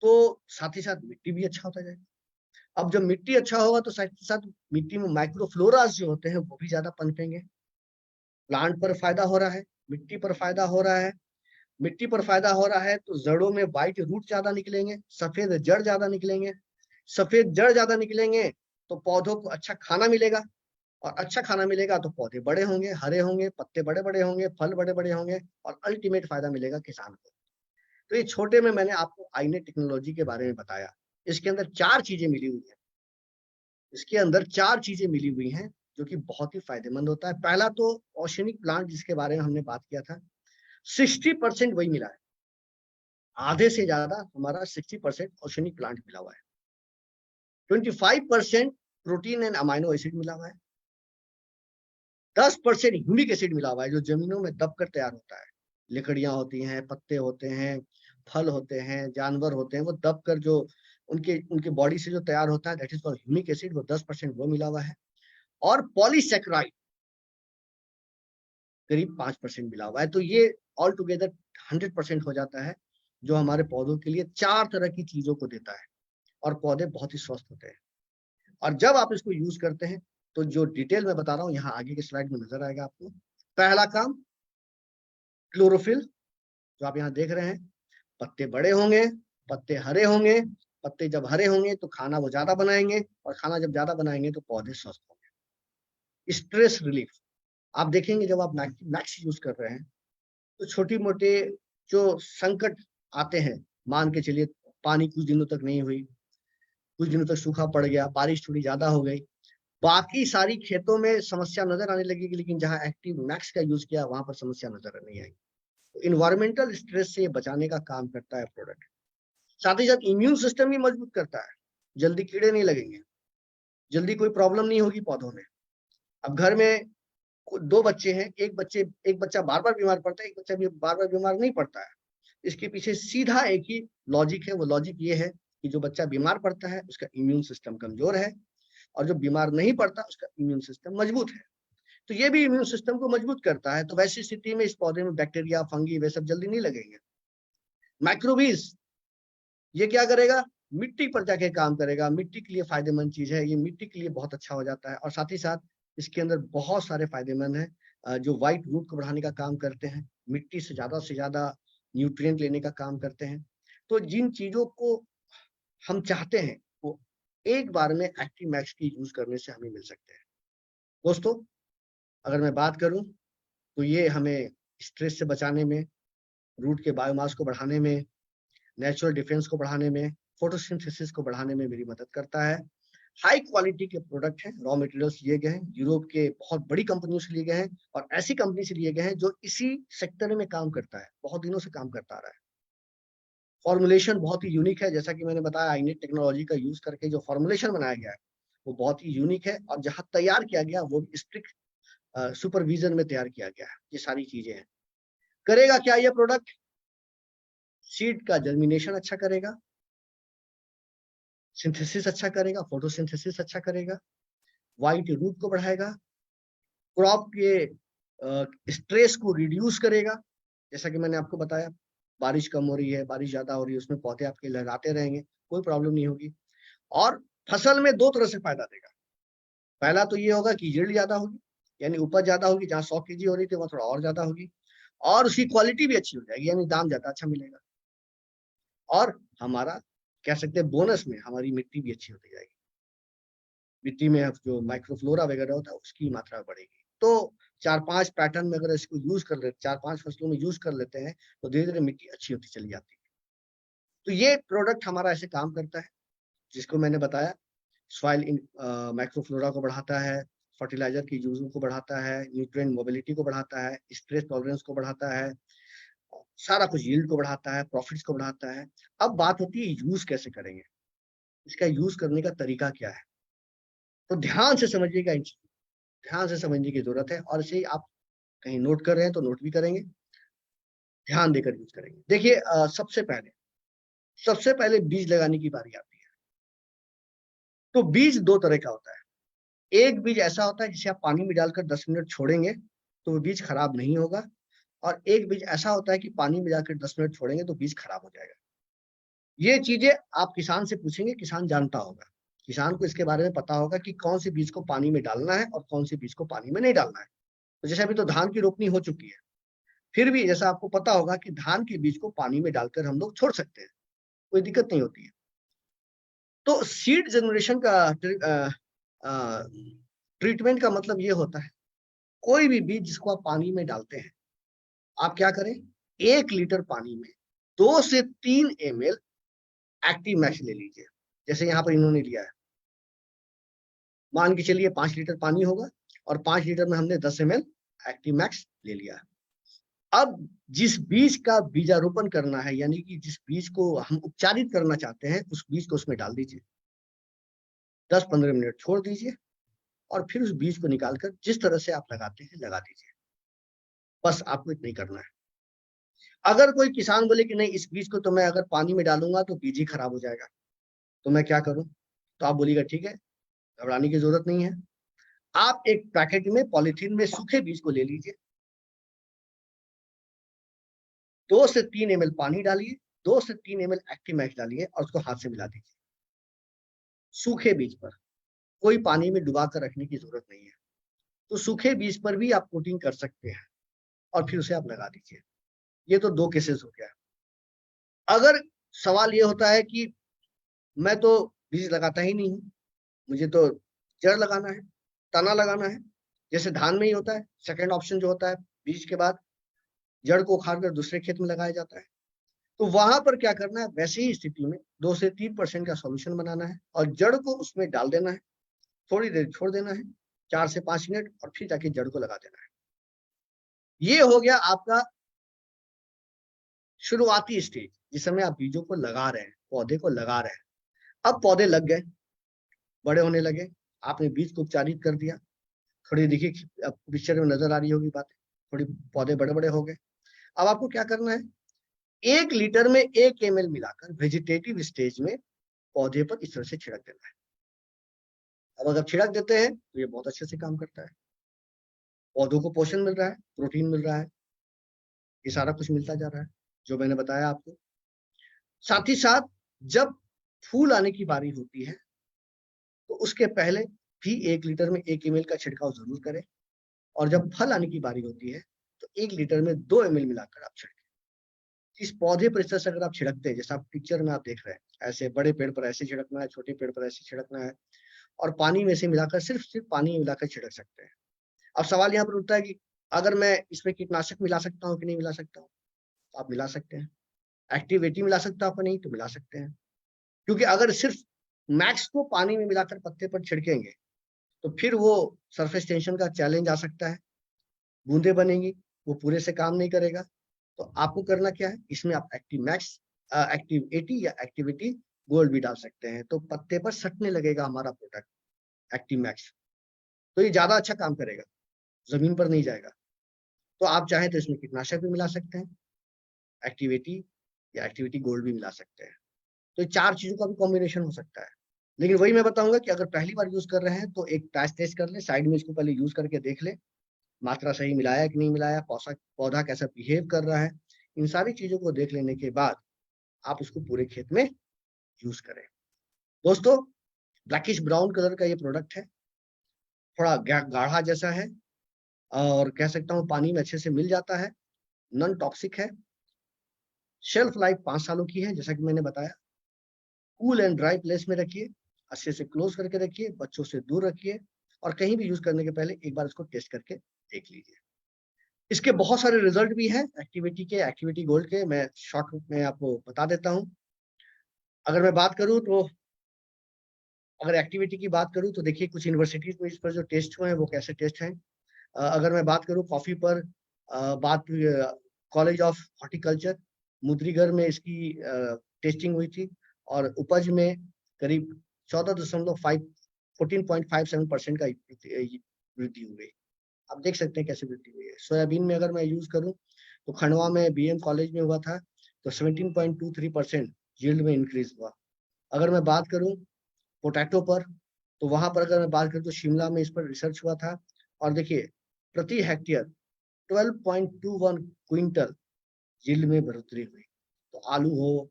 तो साथ ही साथ मिट्टी भी अच्छा होता जाएगा। अब जब मिट्टी अच्छा होगा तो साथ ही साथ मिट्टी में माइक्रोफ्लोरास जो होते हैं वो भी ज्यादा पनपेंगे। प्लांट पर फायदा हो रहा है, मिट्टी पर फायदा हो रहा है। मिट्टी पर फायदा हो रहा है तो जड़ों में व्हाइट रूट ज्यादा निकलेंगे, सफेद जड़ ज्यादा निकलेंगे। सफेद जड़ ज्यादा निकलेंगे तो पौधों को अच्छा खाना मिलेगा, और अच्छा खाना मिलेगा तो पौधे बड़े होंगे, हरे होंगे, पत्ते बड़े बड़े होंगे, फल बड़े बड़े होंगे, और अल्टीमेट फायदा मिलेगा किसान को। तो ये छोटे में मैंने आपको आईने टेक्नोलॉजी के बारे में बताया। इसके अंदर 4 चीजें मिली हुई है, इसके अंदर 4 चीजें मिली हुई हैं जो कि बहुत ही फायदेमंद होता है। पहला तो ऑर्गेनिक प्लांट जिसके बारे में हमने बात किया था, 60% वही मिला है, आधे से ज्यादा हमारा 60% ऑर्गेनिक प्लांट मिला हुआ है। 25% प्रोटीन एंड अमाइनो एसिड मिला हुआ है। 10% ह्यूमिक एसिड मिला हुआ है जो जमीनों में दबकर तैयार होता है। लकड़ियां होती हैं, पत्ते होते हैं, फल होते हैं, जानवर होते हैं, वो दबकर जो उनके उनके बॉडी से जो तैयार होता है, that is called humic acid, वो 10% वो मिला हुआ है। और पॉलीसेक्राइड करीब 5% मिला हुआ है। तो ये ऑल टुगेदर 100% हो जाता है, जो हमारे पौधों के लिए 4 तरह की चीजों को देता है, और पौधे बहुत ही स्वस्थ होते हैं। और जब आप इसको यूज करते हैं तो जो डिटेल में बता रहा हूँ यहाँ आगे के स्लाइड में नजर आएगा आपको। पहला काम क्लोरोफिल, जो आप यहाँ देख रहे हैं, पत्ते बड़े होंगे, पत्ते हरे होंगे, पत्ते जब हरे होंगे तो खाना वो ज्यादा बनाएंगे, और खाना जब ज्यादा बनाएंगे तो पौधे स्वस्थ होंगे। स्ट्रेस रिलीफ, आप देखेंगे जब आप मैक्स यूज कर रहे हैं तो छोटी मोटे जो संकट आते हैं, मान के चलिए पानी कुछ दिनों तक नहीं हुई, कुछ दिनों तक सूखा पड़ गया, बारिश थोड़ी ज्यादा हो गई, बाकी सारी खेतों में समस्या नजर आने लगेगी, लेकिन जहां एक्टिव मैक्स का यूज किया वहां पर समस्या नजर नहीं आएगी। तो इन्वायरमेंटल स्ट्रेस से बचाने का काम करता है प्रोडक्ट। साथ ही साथ इम्यून सिस्टम भी मजबूत करता है, जल्दी कीड़े नहीं लगेंगे, जल्दी कोई प्रॉब्लम नहीं होगी पौधों में। अब घर में 2 बच्चे हैं, एक बच्चा बार बार बीमार पड़ता है, एक बच्चा भी बार बार बीमार नहीं पड़ता है। इसके पीछे सीधा एक ही लॉजिक है, वो लॉजिक ये है कि जो बच्चा बीमार पड़ता है उसका इम्यून सिस्टम कमजोर है, और जो बीमार नहीं पड़ता उसका इम्यून सिस्टम मजबूत है। तो ये भी इम्यून सिस्टम को मजबूत करता है। तो वैसी स्थिति में इस पौधे में बैक्टीरिया, फंगी, वे सब जल्दी नहीं लगेंगे। माइक्रोबीज, ये क्या करेगा, मिट्टी पर जाके काम करेगा, मिट्टी के लिए फायदेमंद चीज है, ये मिट्टी के लिए बहुत अच्छा हो जाता है। और साथ ही साथ इसके अंदर बहुत सारे फायदेमंद है जो व्हाइट रूट को बढ़ाने का काम करते हैं, मिट्टी से ज्यादा न्यूट्रिएंट लेने का काम करते हैं। तो जिन चीजों को हम चाहते हैं वो एक बार में एक्टिव मैक्स की यूज करने से हमें मिल सकते हैं। दोस्तों अगर मैं बात करूं तो ये हमें स्ट्रेस से बचाने में, रूट के बायोमास को बढ़ाने में, नेचुरल डिफेंस को बढ़ाने में, फोटोसिंथेसिस को बढ़ाने में मेरी मदद करता है। हाई क्वालिटी के प्रोडक्ट हैं, रॉ मटेरियल्स लिए गए हैं, यूरोप के बहुत बड़ी कंपनियों से लिए गए हैं, और ऐसी कंपनी से लिए गए हैं जो इसी सेक्टर में काम करता है, बहुत दिनों से काम करता आ रहा है। फॉर्मुलेशन बहुत ही यूनिक है, जैसा कि मैंने बताया आईनेट टेक्नोलॉजी का यूज करके जो फॉर्मुलेशन बनाया गया है वो बहुत ही यूनिक है, और जहां तैयार किया गया वो स्ट्रिक्ट सुपरविजन में तैयार किया गया है। ये सारी चीजें हैं। करेगा क्या ये प्रोडक्ट, सीड का जर्मिनेशन अच्छा करेगा, सिंथेसिस अच्छा करेगा, फोटोसिंथेसिस अच्छा करेगा, व्हाइट रूट को बढ़ाएगा, क्रॉप के स्ट्रेस को रिड्यूस करेगा। जैसा कि मैंने आपको बताया, बारिश कम हो रही है, बारिश ज्यादा हो रही है, उसमें पौधे आपके लहराते रहेंगे, कोई प्रॉब्लम नहीं होगी। और फसल में 2 तरह से फायदा देगा। पहला तो ये होगा कि यील्ड ज्यादा होगी, यानी उपज ज्यादा होगी, जहां 100 kg हो रही थी वहां थोड़ा और ज्यादा होगी, और उसकी क्वालिटी भी अच्छी हो जाएगी, यानी दाम ज्यादा अच्छा मिलेगा। और हमारा कह सकते हैं बोनस में हमारी मिट्टी भी अच्छी होती जाएगी, मिट्टी में जो माइक्रोफ्लोरा वगैरह होता है उसकी मात्रा बढ़ेगी। तो 4-5 पैटर्न में अगर इसको यूज कर लेते, 4-5 फसलों में यूज कर लेते हैं, तो धीरे धीरे मिट्टी अच्छी होती चली जाती है। तो ये प्रोडक्ट हमारा ऐसे काम करता है, जिसको मैंने बताया, सॉइल माइक्रोफ्लोरा को बढ़ाता है, फर्टिलाइजर की यूज को बढ़ाता है, न्यूट्रिएंट मोबिलिटी को बढ़ाता है, स्ट्रेस टॉलरेंस को बढ़ाता है, सारा कुछ यील्ड को बढ़ाता है, प्रॉफिट्स को बढ़ाता है। अब बात होती है यूज कैसे करेंगे, इसका यूज करने का तरीका क्या है। तो ध्यान से समझिएगा, इन चीजों को ध्यान से समझने की जरूरत है, और इसे आप कहीं नोट कर रहे हैं तो नोट भी करेंगे, ध्यान देकर यूज करेंगे। देखिए सबसे पहले बीज लगाने की बारी आती है। तो बीज दो तरह का होता है। एक बीज ऐसा होता है जिसे आप पानी में डालकर 10 मिनट छोड़ेंगे तो वो बीज खराब नहीं होगा, और एक बीज ऐसा होता है कि पानी में जाकर 10 मिनट छोड़ेंगे तो बीज खराब हो जाएगा। ये चीजें आप किसान से पूछेंगे, किसान जानता होगा, किसान को इसके बारे में पता होगा कि कौन से बीज को पानी में डालना है और कौन से बीज को पानी में नहीं डालना है। तो जैसे अभी तो धान की रोपनी हो चुकी है, फिर भी जैसा आपको पता होगा कि धान के बीज को पानी में डालकर हम लोग छोड़ सकते हैं, कोई दिक्कत नहीं होती है। तो सीड जनरेशन का ट्रीटमेंट का मतलब ये होता है, कोई भी बीज जिसको आप पानी में डालते हैं, आप क्या करें, 1 लीटर पानी में 2 से 3 ml एक्टिव मैक्स ले लीजिए। जैसे यहाँ पर इन्होंने लिया है, मान के चलिए 5 लीटर पानी होगा और 5 लीटर में हमने 10 ml एक्टिव मैक्स ले लिया। अब जिस बीज का बीजारोपण करना है, यानी कि जिस बीज को हम उपचारित करना चाहते हैं, उस बीज को उसमें डाल दीजिए, 10-15 मिनट छोड़ दीजिए, और फिर उस बीज को निकालकर जिस तरह से आप लगाते हैं लगा दीजिए। बस आपको इतना ही करना है। अगर कोई किसान बोले कि नहीं, इस बीज को तो मैं अगर पानी में डालूंगा तो बीज ही खराब हो जाएगा, तो मैं क्या करूं, तो आप बोलिएगा ठीक है, घबराने की जरूरत नहीं है। आप एक पैकेट में पॉलीथीन में सूखे बीज को ले लीजिए, 2 से 3 ml पानी डालिए, 2 से 3 ml एक्टिव मैक्स डालिए और उसको हाथ से मिला दीजिए। सूखे बीज पर कोई पानी में डुबा कर रखने की जरूरत नहीं है। तो सूखे बीज पर भी आप कोटिंग कर सकते हैं और फिर उसे आप लगा दीजिए। ये तो 2 केसेस हो गया। अगर सवाल ये होता है कि मैं तो बीज लगाता ही नहीं हूं, मुझे तो जड़ लगाना है, तना लगाना है, जैसे धान में ही होता है, सेकंड ऑप्शन जो होता है, बीज के बाद जड़ को उखाड़ कर दूसरे खेत में लगाया जाता है। तो वहां पर क्या करना है, वैसे ही स्थिति में 2 से 3% का सॉल्यूशन बनाना है और जड़ को उसमें डाल देना है, थोड़ी देर छोड़ देना है, 4 से 5 मिनट, और फिर जाके जड़ को लगा देना है। ये हो गया आपका शुरुआती स्टेज, जिस समय आप बीजों को लगा रहे हैं, पौधे को लगा रहे हैं। अब पौधे लग गए, बड़े होने लगे, आपने बीज को उपचारित कर दिया, थोड़ी देखिए पिक्चर में नजर आ रही होगी बातें, थोड़ी पौधे बड़े बड़े हो गए। अब आपको क्या करना है, 1 लीटर में 1 ml मिलाकर वेजिटेटिव स्टेज में पौधे पर इस तरह से छिड़क देना है। अब अगर छिड़क देते हैं तो ये बहुत अच्छे से काम करता है, पौधों को पोषण मिल रहा है, प्रोटीन मिल रहा है, ये सारा कुछ मिलता जा रहा है जो मैंने बताया आपको। साथ ही साथ जब फूल आने की बारी होती है तो उसके पहले भी 1 लीटर में 1 ml का छिड़काव जरूर करें, और जब फल आने की बारी होती है तो 1 लीटर में 2 ml मिलाकर आप छिड़कें। इस पौधे पर इस तरह से अगर आप छिड़कते हैं, जैसा आप पिक्चर में आप देख रहे हैं, ऐसे बड़े पेड़ पर ऐसे छिड़कना है, छोटे पेड़ पर ऐसे छिड़कना है, और पानी में से मिलाकर सिर्फ पानी में मिलाकर छिड़क सकते हैं। अब सवाल यहाँ पर उठता है कि अगर मैं इसमें कीटनाशक मिला सकता हूँ कि नहीं मिला सकता हूँ, तो आप मिला सकते हैं। एक्टिविटी मिला सकता हूँ नहीं, तो मिला सकते हैं, क्योंकि अगर सिर्फ मैक्स को पानी में मिलाकर पत्ते पर छिड़केंगे तो फिर वो सरफेस टेंशन का चैलेंज आ सकता है, बूंदे बनेंगी, वो पूरे से काम नहीं करेगा। तो आपको करना क्या है, इसमें आप एक्टिव मैक्स, एक्टिव 80 या एक्टिविटी गोल्ड भी डाल सकते हैं, तो पत्ते पर सटने लगेगा हमारा प्रोडक्ट एक्टिव मैक्स, तो ये ज्यादा अच्छा काम करेगा, जमीन पर नहीं जाएगा। तो आप चाहें तो इसमें कीटनाशक भी मिला सकते हैं, एक्टिविटी या एक्टिविटी गोल्ड भी मिला सकते हैं। तो ये 4 चीजों का भी कॉम्बिनेशन हो सकता है। लेकिन वही मैं बताऊंगा कि अगर पहली बार यूज कर रहे हैं तो एक टेस्ट कर ले, साइड में इसको पहले यूज करके देख ले, मात्रा सही मिलाया कि नहीं मिलाया, पौधा कैसा बिहेव कर रहा है, इन सारी चीजों को देख लेने के बाद आप उसको पूरे खेत में यूज करें। दोस्तों, ब्लैकिश ब्राउन कलर का ये प्रोडक्ट है, थोड़ा गाढ़ा जैसा है, और कह सकता हूँ पानी में अच्छे से मिल जाता है, नॉन टॉक्सिक है, शेल्फ लाइफ 5 सालों की है, जैसा कि मैंने बताया। कूल एंड ड्राई प्लेस में रखिए, अच्छे से क्लोज करके रखिए, बच्चों से दूर रखिए, और कहीं भी यूज करने के पहले एक बार इसको टेस्ट करके देख लीजिए। इसके बहुत सारे रिजल्ट भी हैं एक्टिविटी गोल्ड के, मैं शॉर्ट में आपको बता देता हूँ। अगर मैं बात करूँ तो अगर एक्टिविटी की बात करूँ तो देखिए कुछ यूनिवर्सिटीज में इस पर जो टेस्ट हुए हैं वो कैसे टेस्ट हैं। अगर मैं बात करूँ कॉफी पर, बात कॉलेज ऑफ हॉर्टिकल्चर मुद्रीगढ़ में इसकी टेस्टिंग हुई थी और उपज में करीब 14.57% का वृद्धि हुई। आप देख सकते हैं कैसे वृद्धि हुई है। सोयाबीन में अगर मैं यूज करूं तो खंडवा में बीएम कॉलेज में हुआ था तो 17.23% यील्ड में इंक्रीज हुआ। अगर मैं बात करूं पोटैटो पर तो वहां पर अगर मैं बात करूं तो शिमला में इस पर रिसर्च हुआ था और देखिए प्रति हेक्टेयर 12.21 क्विंटल यील्ड में बढ़ोतरी हुई। तो आलू हो,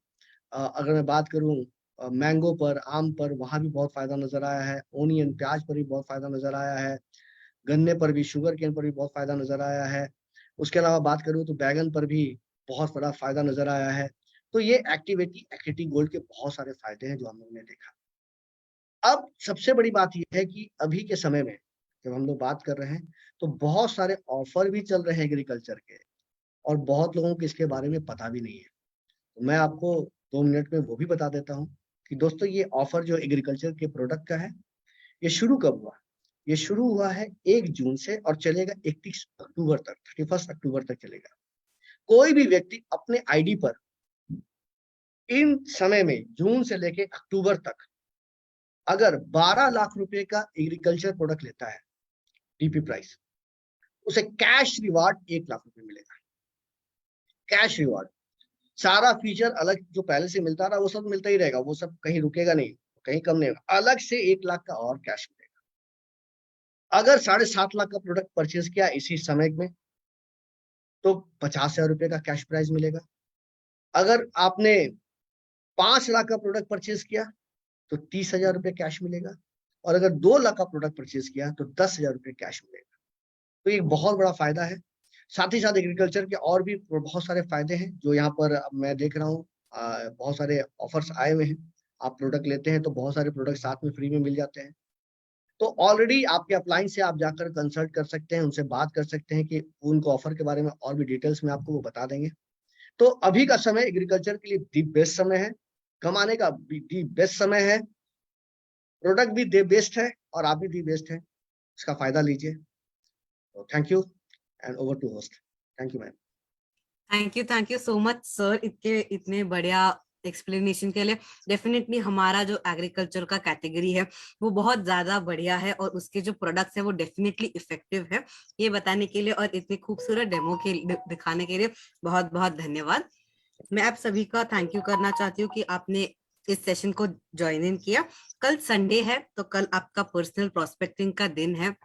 अगर मैं बात करूं मैंगो पर, आम पर, वहां भी बहुत फायदा नजर आया है। ओनियन प्याज पर भी बहुत फायदा नजर आया है। गन्ने पर भी, शुगर केन पर भी बहुत फायदा नजर आया है। उसके अलावा बात करूं तो बैगन पर भी बहुत बड़ा फायदा नजर आया है। तो ये एक्टिविटी गोल्ड के बहुत सारे फायदे हैं जो हम लोगों ने देखा। अब सबसे बड़ी बात यह है कि अभी के समय में जब हम लोग बात कर रहे हैं तो बहुत सारे ऑफर भी चल रहे हैं एग्रीकल्चर के और बहुत लोगों को इसके बारे में पता भी नहीं है। तो मैं आपको 2 मिनट में वो भी बता देता हूँ कि दोस्तों ये ऑफर जो एग्रीकल्चर के प्रोडक्ट का है ये शुरू कब हुआ। ये शुरू हुआ है 1 जून से और चलेगा 31 अक्टूबर तक, 31 अक्टूबर तक चलेगा। कोई भी व्यक्ति अपने आईडी पर इन समय में जून से लेके अक्टूबर तक अगर 12 लाख रुपए का एग्रीकल्चर प्रोडक्ट लेता है डीपी प्राइस, उसे कैश रिवार्ड 1 लाख रुपए मिलेगा। कैश रिवार्ड, सारा फीचर अलग जो पहले से मिलता रहा वो सब मिलता ही रहेगा, वो सब कहीं रुकेगा नहीं, कहीं कम नहीं होगा। अलग से 1 लाख का और कैश मिलेगा। अगर 7.5 लाख का प्रोडक्ट परचेज किया इसी समय में तो 50,000 रुपए का कैश प्राइज मिलेगा। अगर आपने 5 लाख का प्रोडक्ट परचेज किया तो 30,000 रुपए कैश मिलेगा और अगर 2 लाख का प्रोडक्ट परचेज किया तो 10,000 रुपए कैश मिलेगा। तो ये बहुत बड़ा फायदा है। साथ ही साथ एग्रीकल्चर के और भी बहुत सारे फायदे हैं जो यहाँ पर मैं देख रहा हूँ। बहुत सारे ऑफर्स आए हुए हैं। आप प्रोडक्ट लेते हैं तो बहुत सारे प्रोडक्ट साथ में फ्री में मिल जाते हैं। तो ऑलरेडी आपके अपलाइन से आप जाकर कंसल्ट कर सकते हैं, उनसे बात कर सकते हैं कि उनको ऑफर के बारे में और भी डिटेल्स में आपको वो बता देंगे। तो अभी का समय एग्रीकल्चर के लिए दी बेस्ट समय है, कमाने का भी दी बेस्ट समय है, प्रोडक्ट भी दी बेस्ट है और आप भी दी बेस्ट है। इसका फायदा लीजिए। तो thank you and over to host. Thank you ma'am. Thank you so much sir इतने बढ़िया एक्सप्लेनेशन के लिए। डेफिनेटली हमारा जो एग्रीकल्चर का कैटेगरी है वो बहुत ज्यादा बढ़िया है और उसके जो प्रोडक्ट्स है वो डेफिनेटली इफेक्टिव है। ये बताने के लिए और इतनी खूबसूरत डेमो के दिखाने के लिए बहुत बहुत धन्यवाद। मैं आप सभी का थैंक यू करना चाहती हूँ कि आपने इस सेशन को ज्वाइन इन किया। कल संडे है तो कल आपका पर्सनल प्रोस्पेक्टिंग का दिन है,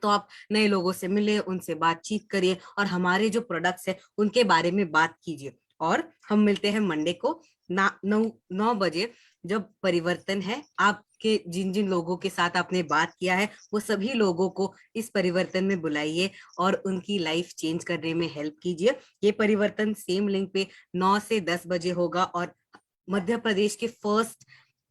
तो आप नए लोगों से मिले, उनसे बातचीत करिए और हमारे जो प्रोडक्ट्स है उनके बारे में बात कीजिए। और हम मिलते हैं मंडे को 9 बजे जब परिवर्तन है। आपके जिन जिन लोगों के साथ आपने बात किया है वो सभी लोगों को इस परिवर्तन में बुलाइए और उनकी लाइफ चेंज करने में हेल्प कीजिए। ये परिवर्तन सेम लिंक पे 9 से 10 बजे होगा और मध्य प्रदेश के फर्स्ट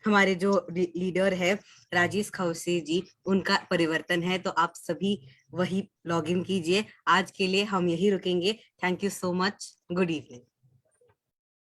हमारे जो लीडर है राजेश खौसे जी, उनका परिवर्तन है। तो आप सभी वही लॉग इन कीजिए। आज के लिए हम यही रुकेंगे। Thank you so much. Good evening.